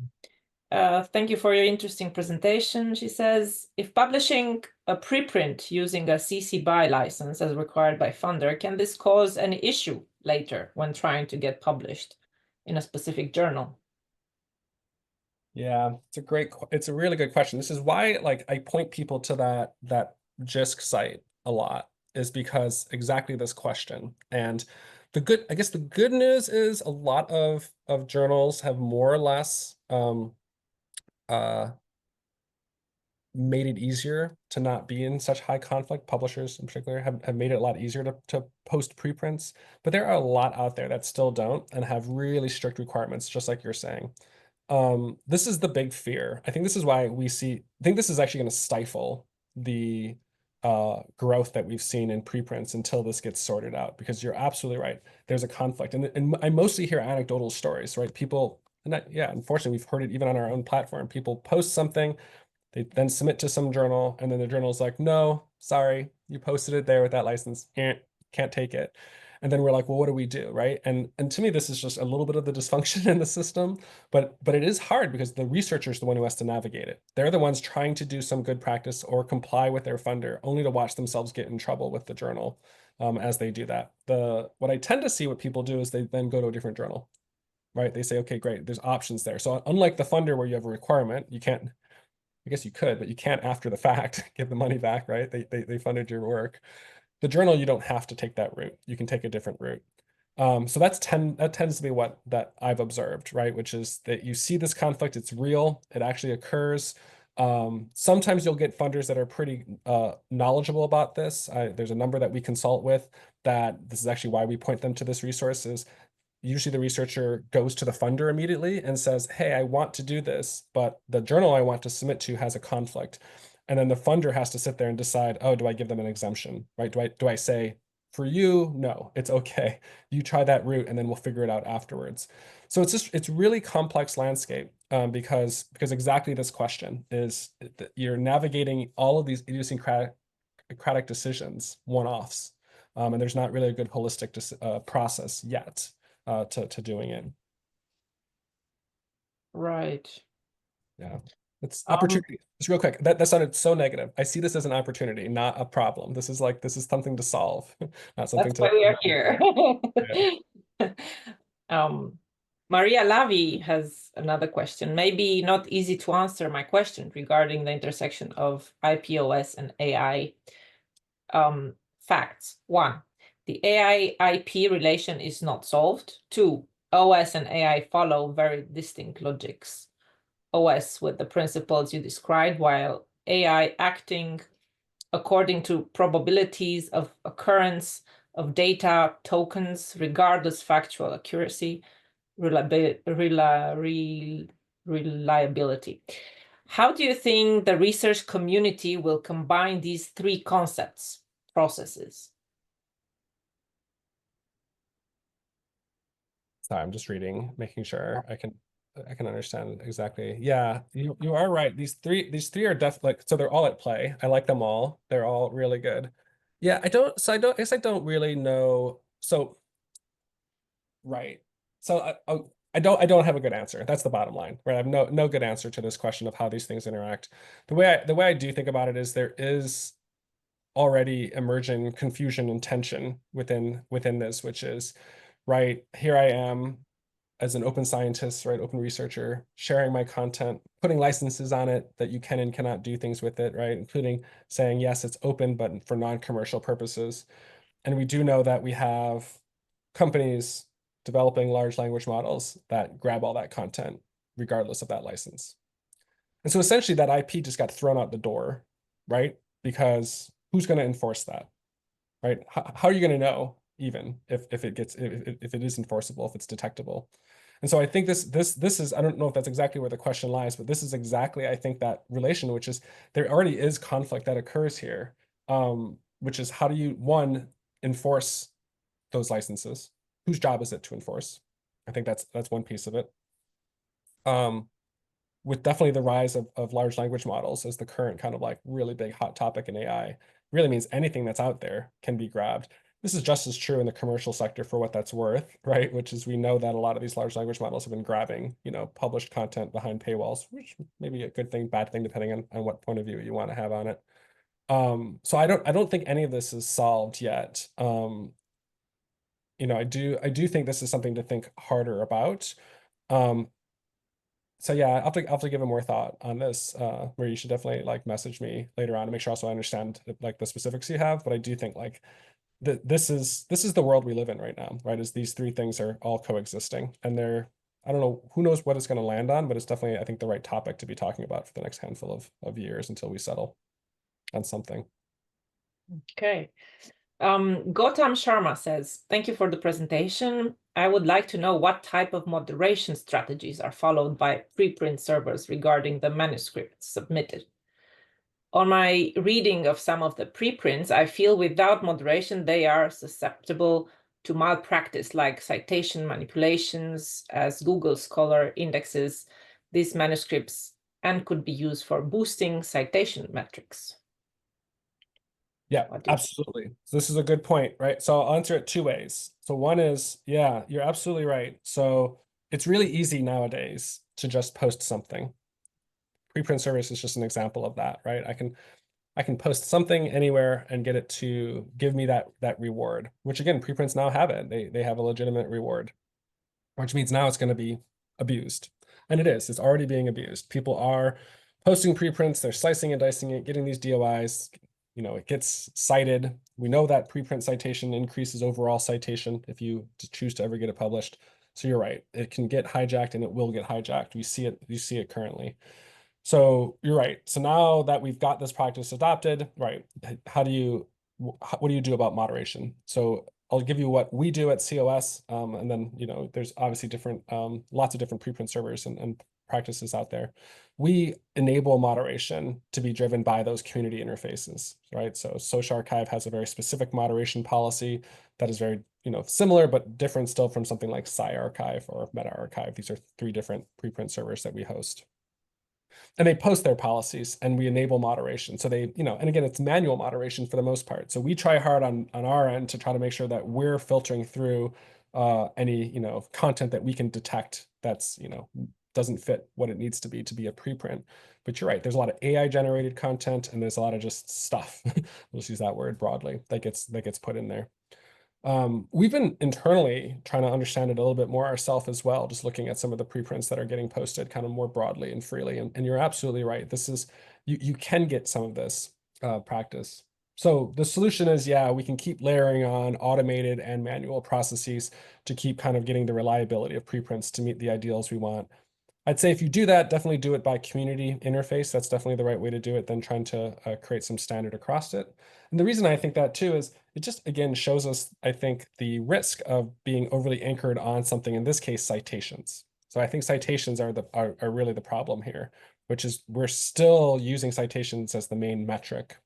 Thank you for your interesting presentation. She says, if publishing a preprint using a CC BY license as required by funder, can this cause any issue later when trying to get published in a specific journal? Yeah, it's a really good question. This is why, like, I point people to that JISC site a lot, is because exactly this question. And I guess the good news is a lot of journals have more or less made it easier to not be in such high conflict. Publishers in particular have made it a lot easier to post preprints, but there are a lot out there that still don't and have really strict requirements, just like you're saying. This is the big fear. I think this is why I think this is actually going to stifle the growth that we've seen in preprints until this gets sorted out, because you're absolutely right. There's a conflict. And I mostly hear anecdotal stories, right? People, unfortunately, we've heard it even on our own platform. People post something, they then submit to some journal, and then the journal's like, no, sorry, you posted it there with that license. Can't take it. And then we're like, well, what do we do, right? And to me, this is just a little bit of the dysfunction in the system, but it is hard because the researcher is the one who has to navigate it. They're the ones trying to do some good practice or comply with their funder, only to watch themselves get in trouble with the journal as they do that. What I tend to see what people do is they then go to a different journal, right? They say, okay, great, there's options there. So unlike the funder where you have a requirement, you can't, I guess you could, but you can't after the fact give the money back, right? They funded your work. The journal, you don't have to take that route. You can take a different route. So that tends to be what that I've observed, right? Which is that you see this conflict, it's real, it actually occurs. Sometimes you'll get funders that are pretty knowledgeable about this. There's a number that we consult with that this is actually why we point them to this resource is usually the researcher goes to the funder immediately and says, hey, I want to do this, but the journal I want to submit to has a conflict. And then the funder has to sit there and decide, oh, do I give them an exemption, right? Do I say, for you, no, it's okay. You try that route and then we'll figure it out afterwards. So it's really complex landscape because exactly this question is that you're navigating all of these idiosyncratic decisions, one-offs, and there's not really a good holistic process yet to doing it. Right. Yeah. It's Um, opportunity. Just real quick. That sounded so negative. I see this as an opportunity, not a problem. This is something to solve, not something that's to. why we are here. Yeah. Um, Maria Lavi has another question, maybe not easy to answer my question regarding the intersection of IPOS and AI. Facts. 1, the AI-IP relation is not solved. 2, OS and AI follow very distinct logics. OS with the principles you described, while AI acting according to probabilities of occurrence of data tokens, regardless factual accuracy, reliability. How do you think the research community will combine these three concepts, processes? Sorry, I'm just reading, making sure I can understand exactly. Yeah, you are right. These three are definitely like, so they're all at play. I like them all. They're all really good. Yeah, I guess I don't really know. So right. So I don't have a good answer. That's the bottom line, right? I have no good answer to this question of how these things interact. The way I do think about it is there is already emerging confusion and tension within this, which is right here I am as an open scientist, right, open researcher, sharing my content, putting licenses on it that you can and cannot do things with it, right, including saying yes, it's open, but for non-commercial purposes. And we do know that we have companies developing large language models that grab all that content regardless of that license. And so essentially that IP just got thrown out the door, right? Because who's going to enforce that, right? How are you going to know even if it is enforceable, if it's detectable? And so I think this is, I don't know if that's exactly where the question lies, but this is exactly, I think, that relation, which is there already is conflict that occurs here, which is how do you, one, enforce those licenses? Whose job is it to enforce? I think that's one piece of it. With definitely the rise of large language models as the current kind of like really big hot topic in AI, really means anything that's out there can be grabbed. This is just as true in the commercial sector for what that's worth, right? Which is we know that a lot of these large language models have been grabbing, published content behind paywalls, which may be a good thing, bad thing, depending on what point of view you want to have on it. So I don't think any of this is solved yet. I do think this is something to think harder about. So yeah, I'll have to give it more thought on this, where you should definitely like message me later on to make sure also I understand like the specifics you have. But I do think like this is the world we live in right now, right? Is these three things are all coexisting, and I don't know, who knows what it's going to land on, but it's definitely, I think, the right topic to be talking about for the next handful of years until we settle on something. Okay. Gautam Sharma says, thank you for the presentation. I would like to know what type of moderation strategies are followed by preprint servers regarding the manuscripts submitted. On my reading of some of the preprints, I feel without moderation, they are susceptible to malpractice like citation manipulations as Google Scholar indexes these manuscripts and could be used for boosting citation metrics. Yeah, absolutely. So this is a good point, right? So I'll answer it two ways. So one is, yeah, you're absolutely right. So it's really easy nowadays to just post something. Preprint service is just an example of that, right? I can post something anywhere and get it to give me that reward, which again, preprints now have it. They have a legitimate reward, which means now it's going to be abused. And it is. It's already being abused. People are posting preprints, they're slicing and dicing it, getting these DOIs. It gets cited. We know that preprint citation increases overall citation if you choose to ever get it published. So you're right. It can get hijacked and it will get hijacked. We see it currently. So you're right. So now that we've got this practice adopted, right, what do you do about moderation? So I'll give you what we do at COS, and then there's obviously different lots of different preprint servers and practices out there. We enable moderation to be driven by those community interfaces, right? So SocialArchive has a very specific moderation policy that is very similar but different still from something like SciArchive or MetaArchive. These are 3 different preprint servers that we host. And they post their policies and we enable moderation. So they, and again, it's manual moderation for the most part. So we try hard on our end to try to make sure that we're filtering through any, content that we can detect that's, doesn't fit what it needs to be a preprint. But you're right, there's a lot of AI generated content and there's a lot of just stuff. We'll just use that word broadly that gets put in there. We've been internally trying to understand it a little bit more ourselves as well, just looking at some of the preprints that are getting posted kind of more broadly and freely. And you're absolutely right. This is, you can get some of this practice. So the solution is, yeah, we can keep layering on automated and manual processes to keep kind of getting the reliability of preprints to meet the ideals we want. I'd say if you do that, definitely do it by community interface. That's definitely the right way to do it than trying to create some standard across it. And the reason I think that too is it just, again, shows us, I think, the risk of being overly anchored on something, in this case, citations. So I think citations are really the problem here, which is we're still using citations as the main metric,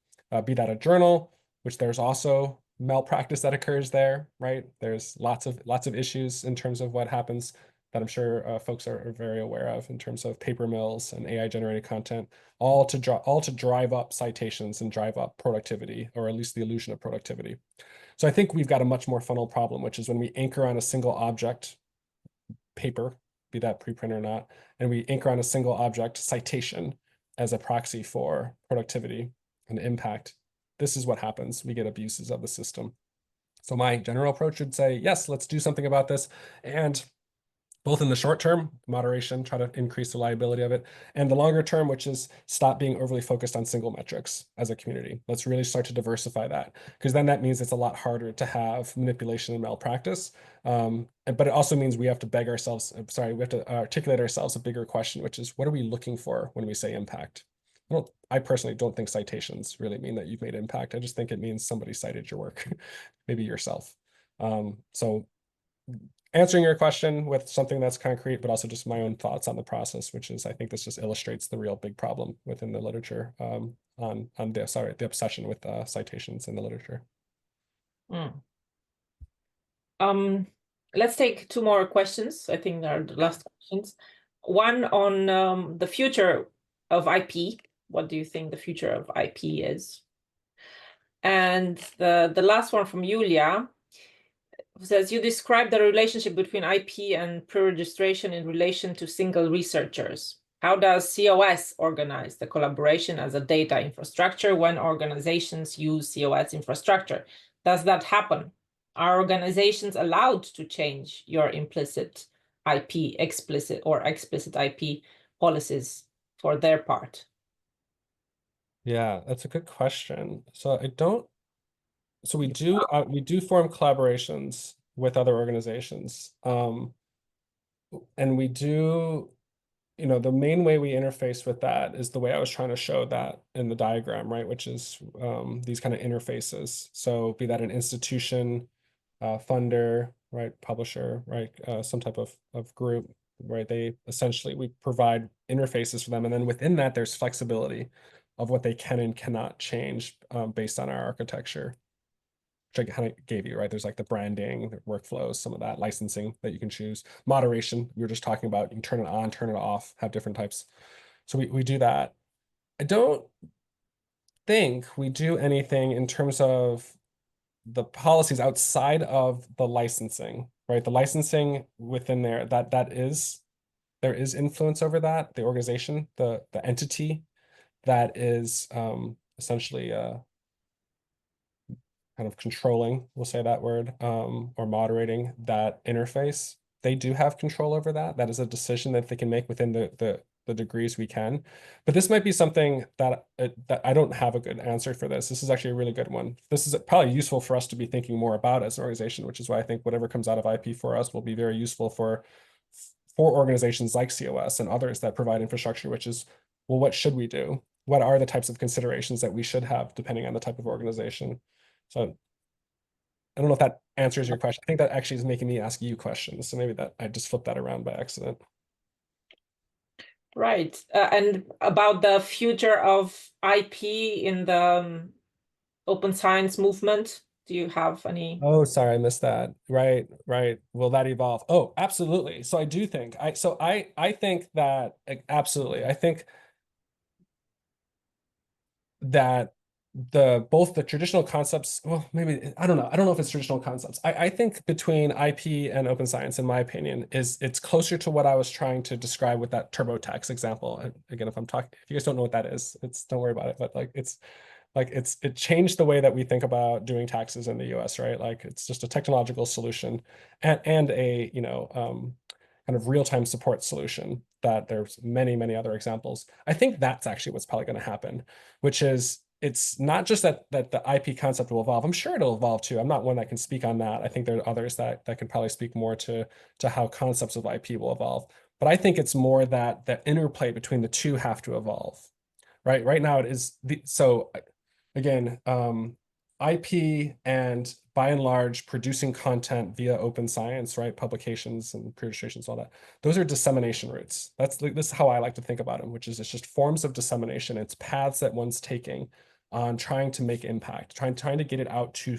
be that a journal, which there's also malpractice that occurs there, right? There's lots of issues in terms of what happens that I'm sure folks are very aware of in terms of paper mills and AI generated content, all to drive up citations and drive up productivity, or at least the illusion of productivity. So I think we've got a much more fundamental problem, which is when we anchor on a single object, paper, be that preprint or not, and we anchor on a single object, citation, as a proxy for productivity and impact. This is what happens. We get abuses of the system. So my general approach would say, yes, let's do something about this. And both in the short term, moderation, try to increase the reliability of it, and the longer term, which is stop being overly focused on single metrics as a community. Let's really start to diversify that, because then that means it's a lot harder to have manipulation and malpractice. But it also means we have to we have to articulate ourselves a bigger question, which is, what are we looking for when we say impact? I personally don't think citations really mean that you've made impact. I just think it means somebody cited your work, maybe yourself. So answering your question with something that's concrete, but also just my own thoughts on the process, which is, I think this just illustrates the real big problem within the literature on the obsession with citations in the literature. Let's take 2 more questions. I think they're the last questions. One on the future of IP. What do you think the future of IP is? And the last one from Julia says, you describe the relationship between IP and pre-registration in relation to single researchers. How does COS organize the collaboration as a data infrastructure when organizations use COS infrastructure? Does that happen? Are organizations allowed to change your implicit IP, explicit IP policies for their part? Yeah, that's a good question. So we do form collaborations with other organizations. And we do, the main way we interface with that is the way I was trying to show that in the diagram, right? Which is these kind of interfaces. So be that an institution, funder, right, publisher, right, some type of group, right? We provide interfaces for them. And then within that, there's flexibility of what they can and cannot change based on our architecture, which I kind of gave you, right? There's like the branding, the workflows, some of that licensing that you can choose. Moderation, we were just talking about, you can turn it on, turn it off, have different types. So we do that. I don't think we do anything in terms of the policies outside of the licensing, right? The licensing within there, there is influence over that, the organization, the entity that is essentially kind of controlling, we'll say that word, or moderating that interface. They do have control over that. That is a decision that they can make within the degrees we can. But this might be something that I don't have a good answer for this. This is actually a really good one. This is probably useful for us to be thinking more about as an organization, which is why I think whatever comes out of IP for us will be very useful for organizations like COS and others that provide infrastructure, which is, well, what should we do? What are the types of considerations that we should have depending on the type of organization? So I don't know if that answers your question. I think that actually is making me ask you questions. So maybe that I just flipped that around by accident. Right. And about the future of IP in the open science movement, do you have any? Oh, sorry, I missed that. Right, right. Will that evolve? Oh, absolutely. So I do think I think that absolutely. I think that both the traditional concepts, well, maybe I don't know. I don't know if it's traditional concepts. I think between IP and open science, in my opinion, it's closer to what I was trying to describe with that TurboTax example. And again, if you guys don't know what that is, don't worry about it. But it changed the way that we think about doing taxes in the US, right? Like it's just a technological solution and a, kind of real-time support solution that there's many, many other examples. I think that's actually what's probably going to happen, which is it's not just that the IP concept will evolve. I'm sure it'll evolve too. I'm not one that can speak on that. I think there are others that can probably speak more to how concepts of IP will evolve. But I think it's more that the interplay between the two have to evolve. Right now it is so again, IP and by and large producing content via open science, right? Publications and pre-registrations, all that. Those are dissemination routes. This is how I like to think about them, which is it's just forms of dissemination. It's paths that one's taking on trying to make impact, trying to get it out to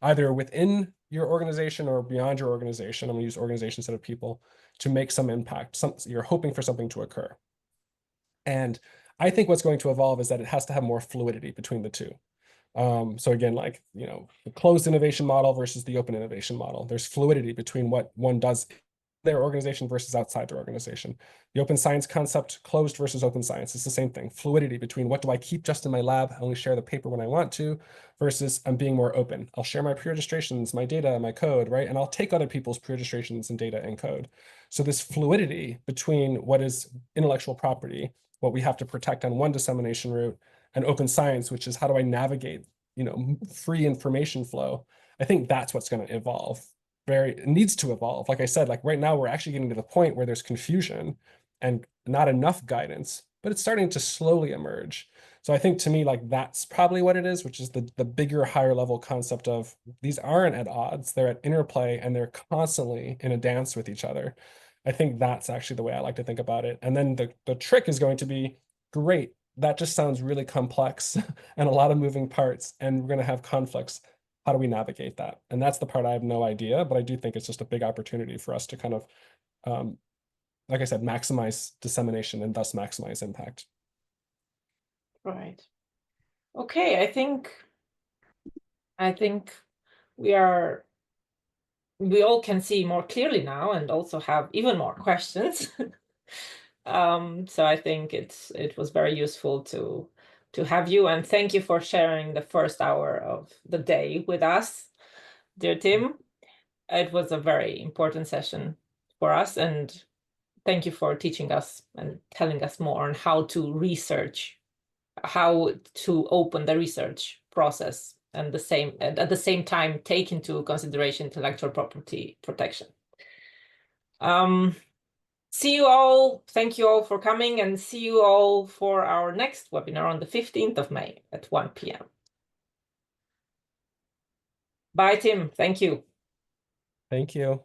either within your organization or beyond your organization. I'm gonna use organization instead of people to make some impact. You're hoping for something to occur. And I think what's going to evolve is that it has to have more fluidity between the two. So again, like, the closed innovation model versus the open innovation model. There's fluidity between what one does in their organization versus outside their organization. The open science concept, closed versus open science, it's the same thing. Fluidity between what do I keep just in my lab, I only share the paper when I want to, versus I'm being more open. I'll share my pre-registrations, my data, my code, right? And I'll take other people's pre-registrations and data and code. So this fluidity between what is intellectual property, what we have to protect on one dissemination route, and open science, which is how do I navigate, free information flow. I think that's what's going to evolve. It needs to evolve. Like I said, like right now we're actually getting to the point where there's confusion and not enough guidance, but it's starting to slowly emerge. So I think to me, like that's probably what it is, which is the bigger, higher level concept of these aren't at odds, they're at interplay and they're constantly in a dance with each other. I think that's actually the way I like to think about it. And then the trick is going to be great. That just sounds really complex and a lot of moving parts, and we're going to have conflicts. How do we navigate that? And that's the part I have no idea, but I do think it's just a big opportunity for us to kind of, like I said, maximize dissemination and thus maximize impact. Right. Okay, I think we all can see more clearly now and also have even more questions. So I think it was very useful to have you, and thank you for sharing the first hour of the day with us, dear Tim. It was a very important session for us, and thank you for teaching us and telling us more on how to research, how to open the research process, and at the same time take into consideration intellectual property protection. See you all. Thank you all for coming, and see you all for our next webinar on the 15th of May at 1 p.m. Bye, Tim. Thank you. Thank you.